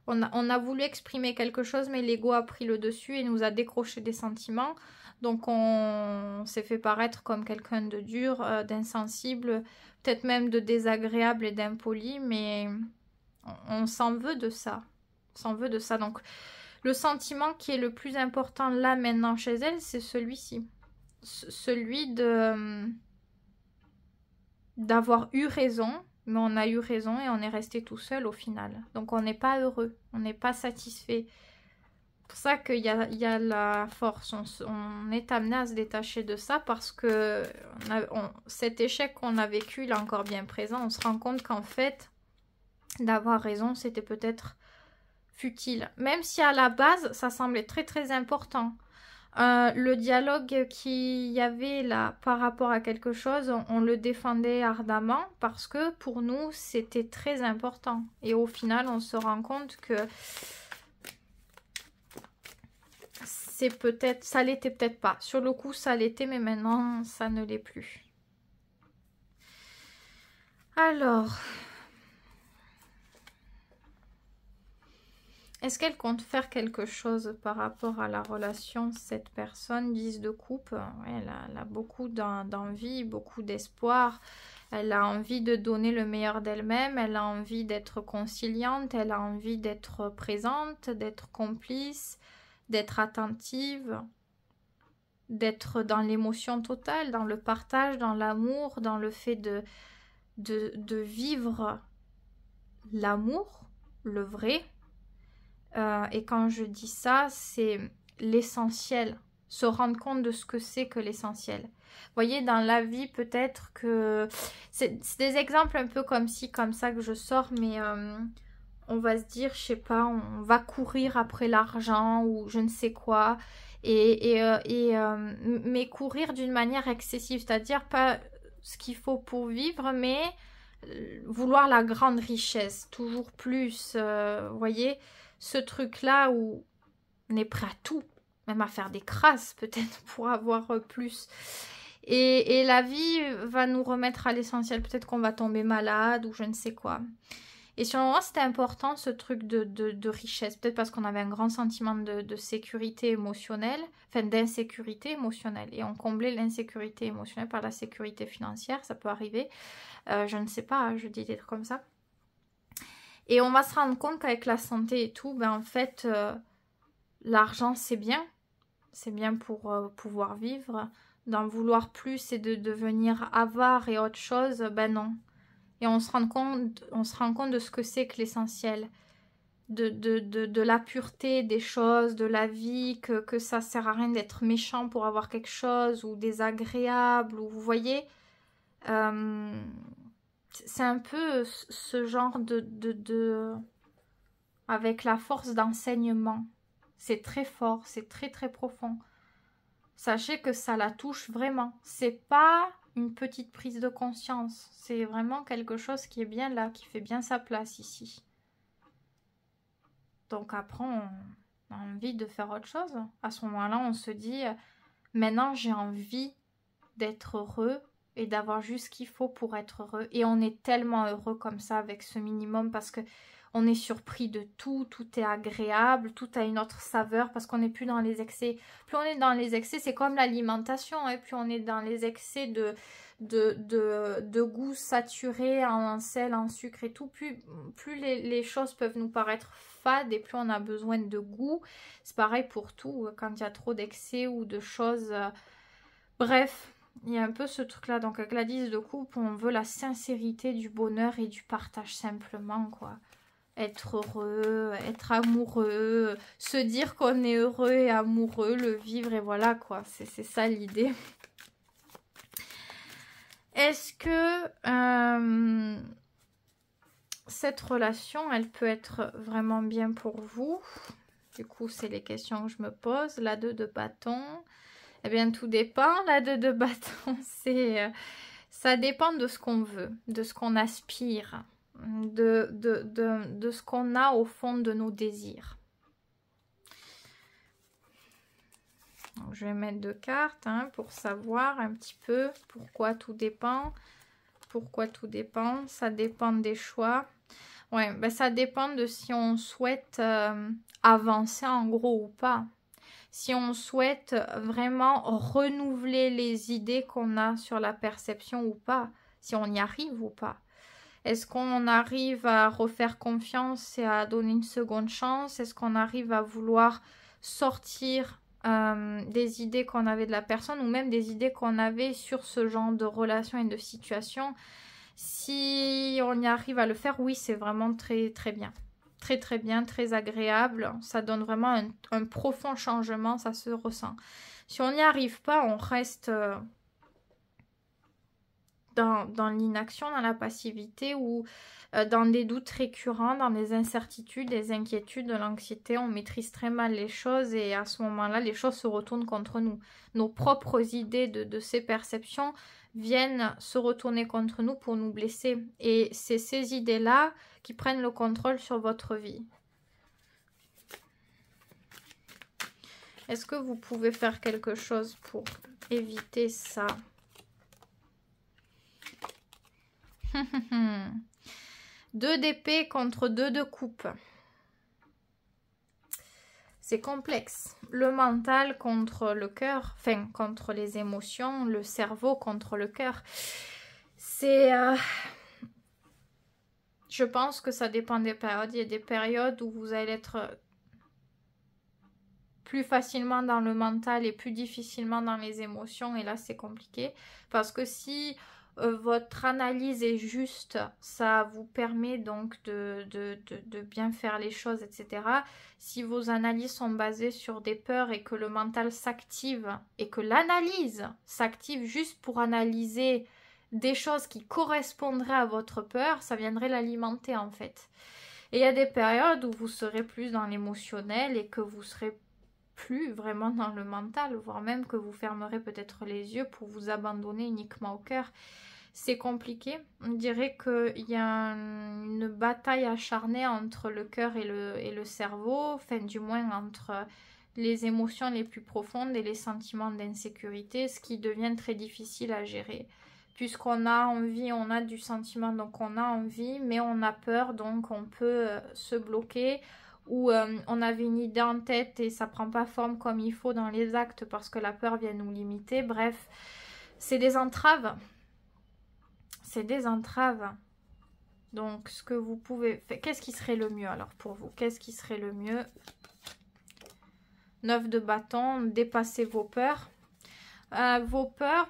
On a voulu exprimer quelque chose, mais l'ego a pris le dessus et nous a décroché des sentiments. Donc on s'est fait paraître comme quelqu'un de dur, d'insensible, peut-être même de désagréable et d'impoli, mais on s'en veut de ça. On s'en veut de ça. Donc le sentiment qui est le plus important là maintenant chez elle, c'est celui-ci. Celui d'avoir eu raison. Mais on a eu raison et on est resté tout seul au final. Donc on n'est pas heureux, on n'est pas satisfait. C'est pour ça qu'il y a la force. On est amené à se détacher de ça parce que cet échec qu'on a vécu, il est encore bien présent. On se rend compte qu'en fait, d'avoir raison, c'était peut-être futile. Même si à la base, ça semblait très très important. Le dialogue qu'il y avait là par rapport à quelque chose, on le défendait ardemment parce que pour nous c'était très important et au final on se rend compte que c'est peut-être, ça l'était peut-être pas, sur le coup ça l'était mais maintenant ça ne l'est plus. Alors, est-ce qu'elle compte faire quelque chose par rapport à la relation, cette personne, 10 de coupe? Elle a beaucoup d'envie, beaucoup d'espoir. Elle a envie de donner le meilleur d'elle-même. Elle a envie d'être conciliante. Elle a envie d'être présente, d'être complice, d'être attentive, d'être dans l'émotion totale, dans le partage, dans l'amour, dans le fait de vivre l'amour, le vrai. Et quand je dis ça, c'est l'essentiel. Se rendre compte de ce que c'est que l'essentiel. Vous voyez, dans la vie, peut-être que... C'est des exemples un peu comme ci, comme ça que je sors, mais on va se dire, je sais pas, on va courir après l'argent ou je ne sais quoi. Mais courir d'une manière excessive, c'est-à-dire pas ce qu'il faut pour vivre, mais vouloir la grande richesse, toujours plus, vous voyez, ce truc-là où on est prêt à tout, même à faire des crasses peut-être pour avoir plus. Et la vie va nous remettre à l'essentiel. Peut-être qu'on va tomber malade ou je ne sais quoi. Et sur le moment, c'était important ce truc de richesse. Peut-être parce qu'on avait un grand sentiment de sécurité émotionnelle, enfin d'insécurité émotionnelle. Et on comblait l'insécurité émotionnelle par la sécurité financière, ça peut arriver. Je ne sais pas, je dis des trucs comme ça. Et on va se rendre compte qu'avec la santé et tout, ben en fait, l'argent c'est bien. C'est bien pour pouvoir vivre. D'en vouloir plus et de devenir avare et autre chose, ben non. Et on se rend compte de ce que c'est que l'essentiel. De la pureté des choses, de la vie, que ça sert à rien d'être méchant pour avoir quelque chose, ou désagréable, ou vous voyez... c'est un peu ce genre avec la force d'enseignement. C'est très fort, c'est très très profond. Sachez que ça la touche vraiment. C'est pas une petite prise de conscience. C'est vraiment quelque chose qui est bien là, qui fait bien sa place ici. Donc après, on a envie de faire autre chose. À ce moment-là, on se dit, maintenant j'ai envie d'être heureux et d'avoir juste ce qu'il faut pour être heureux. Et on est tellement heureux comme ça avec ce minimum parce que on est surpris de tout, tout est agréable, tout a une autre saveur parce qu'on n'est plus dans les excès. Plus on est dans les excès, c'est comme l'alimentation, hein, plus on est dans les excès de goût saturé en sel, en sucre et tout, plus les choses peuvent nous paraître fades et plus on a besoin de goût. C'est pareil pour tout, quand il y a trop d'excès ou de choses... Bref, il y a un peu ce truc-là. Donc avec la 10 de coupe, on veut la sincérité du bonheur et du partage simplement, quoi. Être heureux, être amoureux, se dire qu'on est heureux et amoureux, le vivre et voilà quoi, c'est ça l'idée. Est-ce que cette relation, elle peut être vraiment bien pour vous. Du coup, c'est les questions que je me pose. La 2 de bâton. Eh bien, tout dépend. La 2 de bâton, c'est... ça dépend de ce qu'on veut, de ce qu'on aspire, de ce qu'on a au fond de nos désirs. Donc, je vais mettre 2 cartes pour savoir un petit peu pourquoi tout dépend. Pourquoi tout dépend? Ça dépend des choix. Ouais, ben ça dépend de si on souhaite avancer en gros ou pas. Si on souhaite vraiment renouveler les idées qu'on a sur la perception ou pas. Si on y arrive ou pas. Est-ce qu'on arrive à refaire confiance et à donner une seconde chance? Est-ce qu'on arrive à vouloir sortir des idées qu'on avait de la personne ou même des idées qu'on avait sur ce genre de relation et de situation? Si on y arrive à le faire, oui, c'est vraiment très très bien. Très très bien, très agréable. Ça donne vraiment un profond changement, ça se ressent. Si on n'y arrive pas, on reste dans l'inaction, dans la passivité ou dans des doutes récurrents, dans des incertitudes, des inquiétudes, de l'anxiété. On maîtrise très mal les choses et à ce moment-là, les choses se retournent contre nous. Nos propres idées de ces perceptions viennent se retourner contre nous pour nous blesser. Et c'est ces idées-là qui prennent le contrôle sur votre vie. Est-ce que vous pouvez faire quelque chose pour éviter ça? 2 d'épée contre 2 de coupe. C'est complexe. Le mental contre le cœur, enfin contre les émotions, le cerveau contre le cœur. C'est... je pense que ça dépend des périodes. Il y a des périodes où vous allez être plus facilement dans le mental et plus difficilement dans les émotions. Et là, c'est compliqué. Parce que si... votre analyse est juste, ça vous permet donc de bien faire les choses, etc. Si vos analyses sont basées sur des peurs et que le mental s'active et que l'analyse s'active juste pour analyser des choses qui correspondraient à votre peur, ça viendrait l'alimenter en fait. Et il y a des périodes où vous serez plus dans l'émotionnel et que vous serez plus vraiment dans le mental, voire même que vous fermerez peut-être les yeux pour vous abandonner uniquement au cœur. C'est compliqué. On dirait qu'il y a une bataille acharnée entre le cœur et le cerveau, enfin du moins entre les émotions les plus profondes et les sentiments d'insécurité, ce qui devient très difficile à gérer. Puisqu'on a envie, on a du sentiment, donc on a envie, mais on a peur, donc on peut se bloquer. Ou on avait une idée en tête et ça prend pas forme comme il faut dans les actes parce que la peur vient nous limiter. Bref, c'est des entraves. C'est des entraves. Donc, ce que vous pouvez faire... Qu'est-ce qui serait le mieux alors pour vous? Qu'est-ce qui serait le mieux? 9 de bâton, dépassez vos peurs. Vos peurs,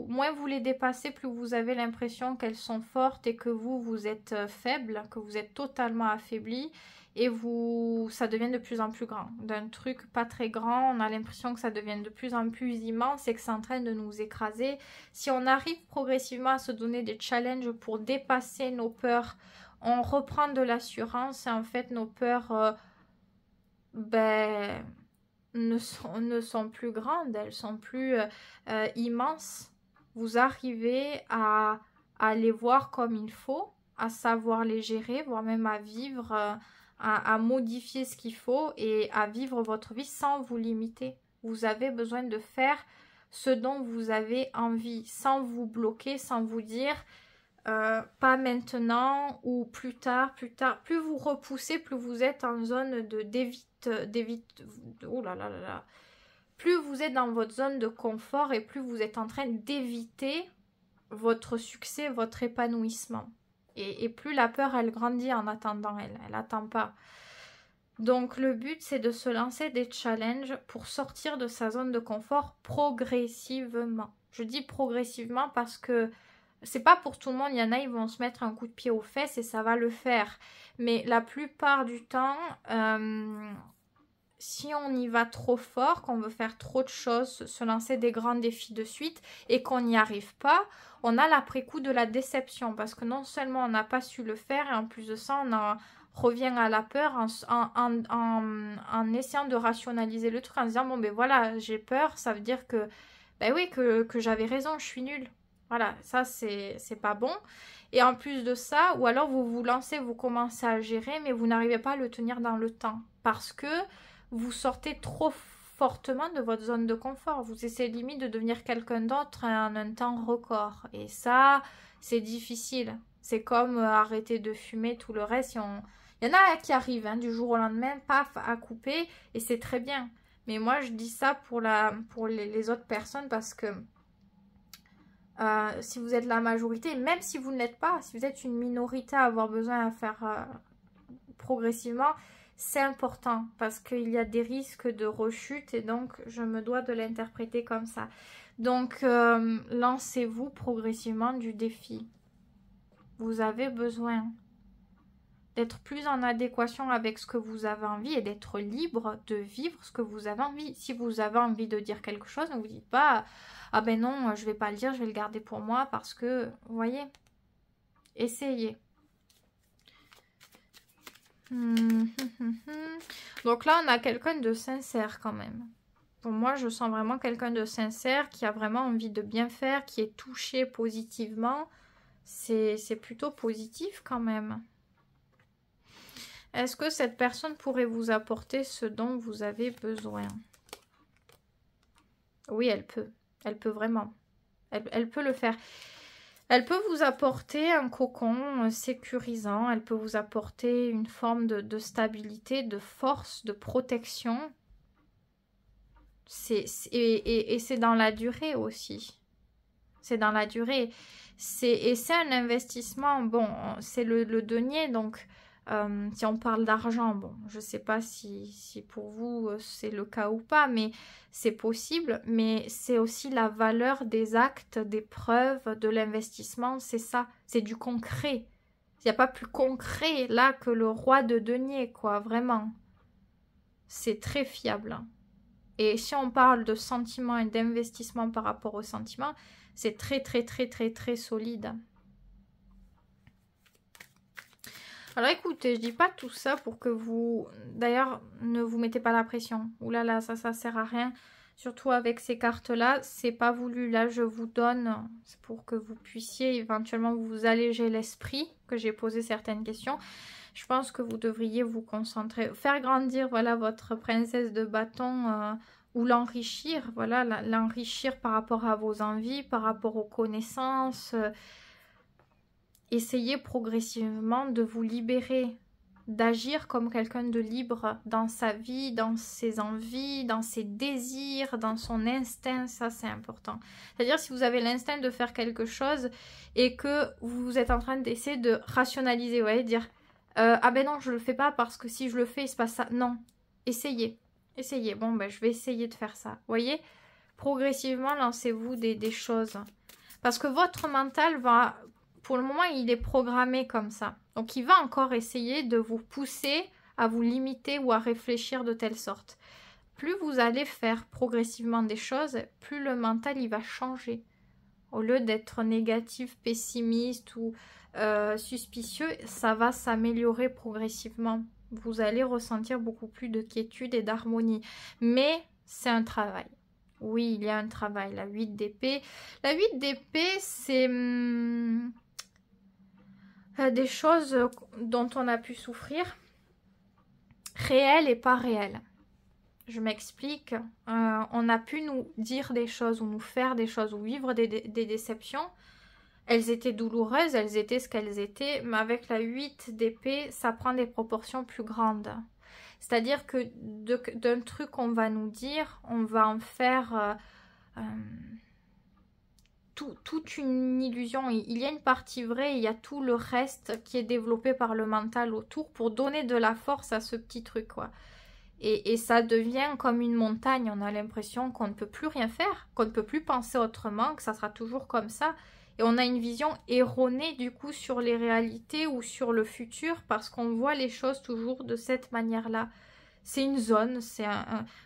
moins vous les dépassez, plus vous avez l'impression qu'elles sont fortes et que vous êtes faible, que vous êtes totalement affaibli et ça devient de plus en plus grand. D'un truc pas très grand, on a l'impression que ça devient de plus en plus immense et que c'est en train de nous écraser. Si on arrive progressivement à se donner des challenges pour dépasser nos peurs, on reprend de l'assurance et en fait nos peurs, ne sont plus grandes, elles sont plus immenses. Vous arrivez à les voir comme il faut, à savoir les gérer, voire même à vivre, à modifier ce qu'il faut et à vivre votre vie sans vous limiter. Vous avez besoin de faire ce dont vous avez envie, sans vous bloquer, sans vous dire pas maintenant ou plus tard. Plus vous repoussez, plus vous êtes en zone oh là là là là. Plus vous êtes dans votre zone de confort et plus vous êtes en train d'éviter votre succès, votre épanouissement. Et plus la peur, elle grandit en attendant, elle n'attend pas. Donc le but, c'est de se lancer des challenges pour sortir de sa zone de confort progressivement. Je dis progressivement parce que c'est pas pour tout le monde, il y en a, ils vont se mettre un coup de pied aux fesses et ça va le faire. Mais la plupart du temps, si on y va trop fort, qu'on veut faire trop de choses, se lancer des grands défis de suite et qu'on n'y arrive pas, on a l'après-coup de la déception parce que non seulement on n'a pas su le faire et en plus de ça, on revient à la peur en essayant de rationaliser le truc, en disant bon ben voilà, j'ai peur, ça veut dire que ben oui, que j'avais raison, je suis nulle. Voilà, ça c'est pas bon. Et en plus de ça, ou alors vous vous lancez, vous commencez à gérer, mais vous n'arrivez pas à le tenir dans le temps parce que vous sortez trop fortement de votre zone de confort. Vous essayez limite de devenir quelqu'un d'autre en un temps record. Et ça, c'est difficile. C'est comme arrêter de fumer, tout le reste. Il y en a qui arrivent du jour au lendemain, paf, à couper, et c'est très bien. Mais moi, je dis ça pour les autres personnes parce que si vous êtes la majorité, même si vous ne l'êtes pas, si vous êtes une minorité à avoir besoin à faire progressivement, c'est important parce qu'il y a des risques de rechute et donc je me dois de l'interpréter comme ça. Donc lancez-vous progressivement du défi. Vous avez besoin d'être plus en adéquation avec ce que vous avez envie et d'être libre de vivre ce que vous avez envie. Si vous avez envie de dire quelque chose, ne vous dites pas « Ah ben non, je vais pas le dire, je vais le garder pour moi parce que... » Vous voyez? Essayez. Donc là, on a quelqu'un de sincère quand même. Pour moi, je sens vraiment quelqu'un de sincère qui a vraiment envie de bien faire, qui est touché positivement. C'est plutôt positif quand même. Est-ce que cette personne pourrait vous apporter ce dont vous avez besoin? Oui, elle peut. Elle peut vraiment. Elle peut le faire. Elle peut vous apporter un cocon sécurisant. Elle peut vous apporter une forme de stabilité, de force, de protection. Et c'est dans la durée aussi. C'est dans la durée. Et c'est un investissement. Bon, c'est le denier, donc... si on parle d'argent, bon, je ne sais pas si pour vous c'est le cas ou pas, mais c'est possible. Mais c'est aussi la valeur des actes, des preuves, de l'investissement, c'est ça, c'est du concret. Il n'y a pas plus concret là que le roi de denier, quoi, vraiment. C'est très fiable. Et si on parle de sentiments et d'investissement par rapport aux sentiments, c'est très très très très très solide. Alors écoutez, je dis pas tout ça pour que vous... D'ailleurs, ne vous mettez pas la pression. Ouh là là, ça sert à rien. Surtout avec ces cartes-là, c'est pas voulu. Là, je vous donne, c'est pour que vous puissiez éventuellement vous alléger l'esprit, que j'ai posé certaines questions. Je pense que vous devriez vous concentrer, faire grandir, voilà, votre princesse de bâton ou l'enrichir, voilà, l'enrichir par rapport à vos envies, par rapport aux connaissances. Essayez progressivement de vous libérer, d'agir comme quelqu'un de libre dans sa vie, dans ses envies, dans ses désirs, dans son instinct. Ça, c'est important. C'est-à-dire, si vous avez l'instinct de faire quelque chose et que vous êtes en train d'essayer de rationaliser, ouais, dire ah ben non, je le fais pas parce que si je le fais, il se passe ça. Non, essayez. Essayez. Bon, ben je vais essayer de faire ça. Vous voyez, progressivement, lancez-vous des choses. Parce que votre mental va... Pour le moment, il est programmé comme ça. Donc, il va encore essayer de vous pousser à vous limiter ou à réfléchir de telle sorte. Plus vous allez faire progressivement des choses, plus le mental, il va changer. Au lieu d'être négatif, pessimiste ou suspicieux, ça va s'améliorer progressivement. Vous allez ressentir beaucoup plus de quiétude et d'harmonie. Mais c'est un travail. Oui, il y a un travail. La 8 d'épée. La 8 d'épée, c'est... des choses dont on a pu souffrir, réelles et pas réelles. Je m'explique. On a pu nous dire des choses ou nous faire des choses ou vivre des déceptions. Elles étaient douloureuses, elles étaient ce qu'elles étaient, mais avec la 8 d'épée, ça prend des proportions plus grandes. C'est-à-dire que d'un truc qu'on va nous dire, on va en faire... toute une illusion. Il y a une partie vraie, il y a tout le reste qui est développé par le mental autour pour donner de la force à ce petit truc, quoi. Et ça devient comme une montagne. On a l'impression qu'on ne peut plus rien faire, qu'on ne peut plus penser autrement, que ça sera toujours comme ça. Et on a une vision erronée du coup sur les réalités ou sur le futur parce qu'on voit les choses toujours de cette manière-là. c'est une zone, c'est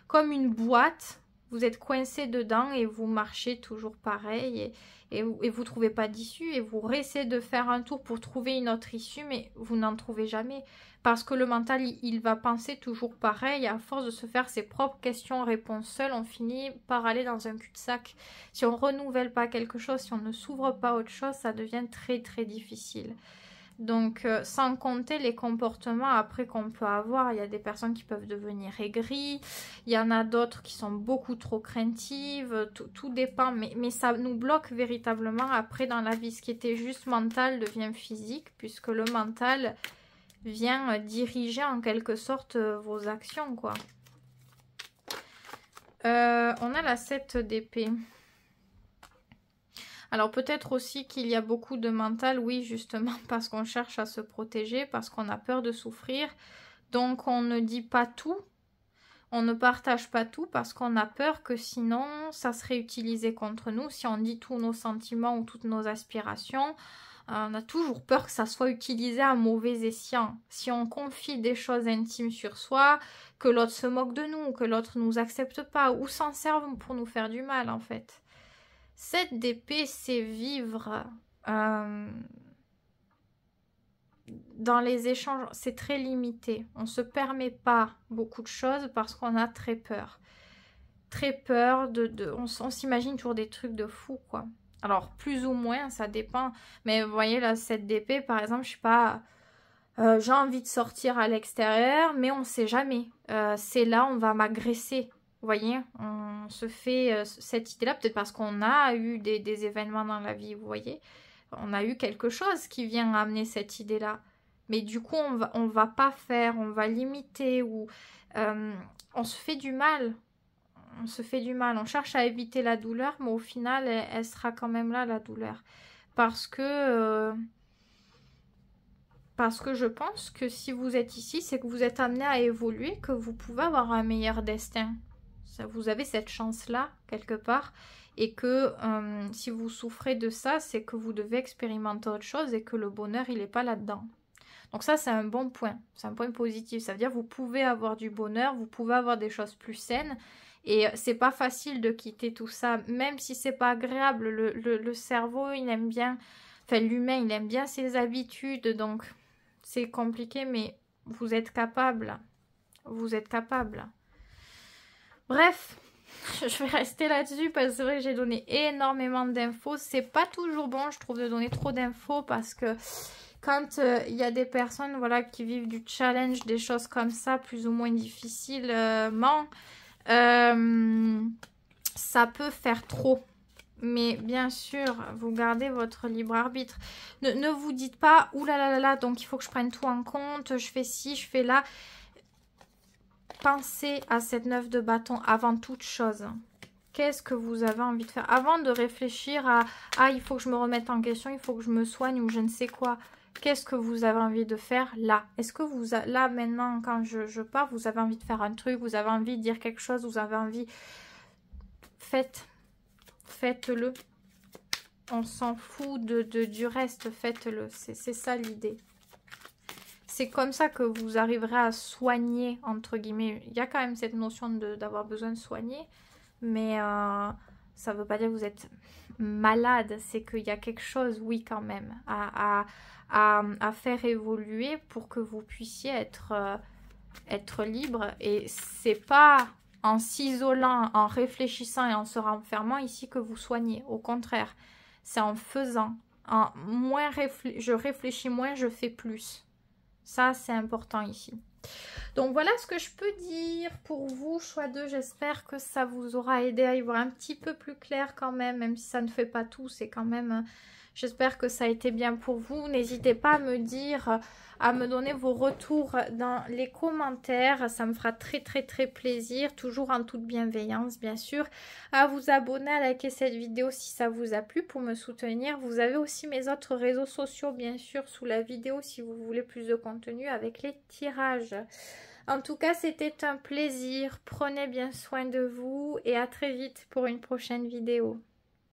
comme une boîte. Vous êtes coincé dedans et vous marchez toujours pareil et vous trouvez pas d'issue et vous réessayez de faire un tour pour trouver une autre issue, mais vous n'en trouvez jamais. Parce que le mental, il va penser toujours pareil. À force de se faire ses propres questions-réponses seules, on finit par aller dans un cul-de-sac. Si on renouvelle pas quelque chose, si on ne s'ouvre pas à autre chose, ça devient très très difficile. Donc, sans compter les comportements après qu'on peut avoir, il y a des personnes qui peuvent devenir aigries, il y en a d'autres qui sont beaucoup trop craintives, tout dépend, mais ça nous bloque véritablement après dans la vie. Ce qui était juste mental devient physique, puisque le mental vient diriger en quelque sorte vos actions, quoi. On a la 7 d'épée. Alors peut-être aussi qu'il y a beaucoup de mental, oui, justement, parce qu'on cherche à se protéger, parce qu'on a peur de souffrir. Donc on ne dit pas tout, on ne partage pas tout, parce qu'on a peur que sinon, ça serait utilisé contre nous. Si on dit tous nos sentiments ou toutes nos aspirations, on a toujours peur que ça soit utilisé à mauvais escient. Si on confie des choses intimes sur soi, que l'autre se moque de nous, que l'autre ne nous accepte pas, ou s'en serve pour nous faire du mal, en fait. 7 d'épée, c'est vivre dans les échanges, c'est très limité. On ne se permet pas beaucoup de choses parce qu'on a très peur. Très peur on s'imagine toujours des trucs de fou, quoi. Alors, plus ou moins, ça dépend. Mais vous voyez, la 7 d'épée, par exemple, je sais pas, j'ai envie de sortir à l'extérieur, mais on ne sait jamais. C'est là, on va m'agresser. Vous voyez, on se fait cette idée-là, peut-être parce qu'on a eu des événements dans la vie, vous voyez. On a eu quelque chose qui vient amener cette idée-là. Mais du coup, on va pas faire, on va limiter, ou on se fait du mal. On se fait du mal. On cherche à éviter la douleur, mais au final, elle sera quand même là, la douleur. Parce que je pense que si vous êtes ici, c'est que vous êtes amené à évoluer, que vous pouvez avoir un meilleur destin. Vous avez cette chance-là, quelque part, et que si vous souffrez de ça, c'est que vous devez expérimenter autre chose et que le bonheur, il n'est pas là-dedans. Donc ça, c'est un bon point, c'est un point positif. Ça veut dire que vous pouvez avoir du bonheur, vous pouvez avoir des choses plus saines, et c'est pas facile de quitter tout ça, même si c'est pas agréable. Le cerveau, il aime bien, enfin l'humain, il aime bien ses habitudes, donc c'est compliqué, mais vous êtes capable, vous êtes capable. Bref, je vais rester là-dessus parce que c'est vrai que j'ai donné énormément d'infos. C'est pas toujours bon, je trouve, de donner trop d'infos parce que quand il y a des personnes, voilà, qui vivent du challenge, des choses comme ça, plus ou moins difficilement, ça peut faire trop. Mais bien sûr, vous gardez votre libre arbitre. Ne vous dites pas, oulala, donc il faut que je prenne tout en compte, je fais ci, je fais là. Pensez à cette 9 de bâton avant toute chose. Qu'est-ce que vous avez envie de faire? Avant de réfléchir à « Ah, il faut que je me remette en question, il faut que je me soigne » ou je ne sais quoi. Qu'est-ce que vous avez envie de faire là? Est-ce que vous, là, maintenant, quand je pars, vous avez envie de faire un truc, vous avez envie de dire quelque chose, vous avez envie... Faites-le. On s'en fout du reste, faites-le. C'est ça l'idée. C'est comme ça que vous arriverez à soigner, entre guillemets. Il y a quand même cette notion d'avoir besoin de soigner, mais ça ne veut pas dire que vous êtes malade. C'est qu'il y a quelque chose, oui, quand même, à faire évoluer pour que vous puissiez être libre. Et c'est pas en s'isolant, en réfléchissant et en se renfermant ici que vous soignez. Au contraire, c'est en faisant. Je réfléchis moins, je fais plus. Ça, c'est important ici. Donc, voilà ce que je peux dire pour vous, choix 2. J'espère que ça vous aura aidé à y voir un petit peu plus clair quand même si ça ne fait pas tout. C'est quand même... J'espère que ça a été bien pour vous. N'hésitez pas à me dire, à me donner vos retours dans les commentaires. Ça me fera très plaisir. Toujours en toute bienveillance, bien sûr. À vous abonner, à liker cette vidéo si ça vous a plu pour me soutenir. Vous avez aussi mes autres réseaux sociaux, bien sûr, sous la vidéo si vous voulez plus de contenu avec les tirages. En tout cas, c'était un plaisir. Prenez bien soin de vous et à très vite pour une prochaine vidéo.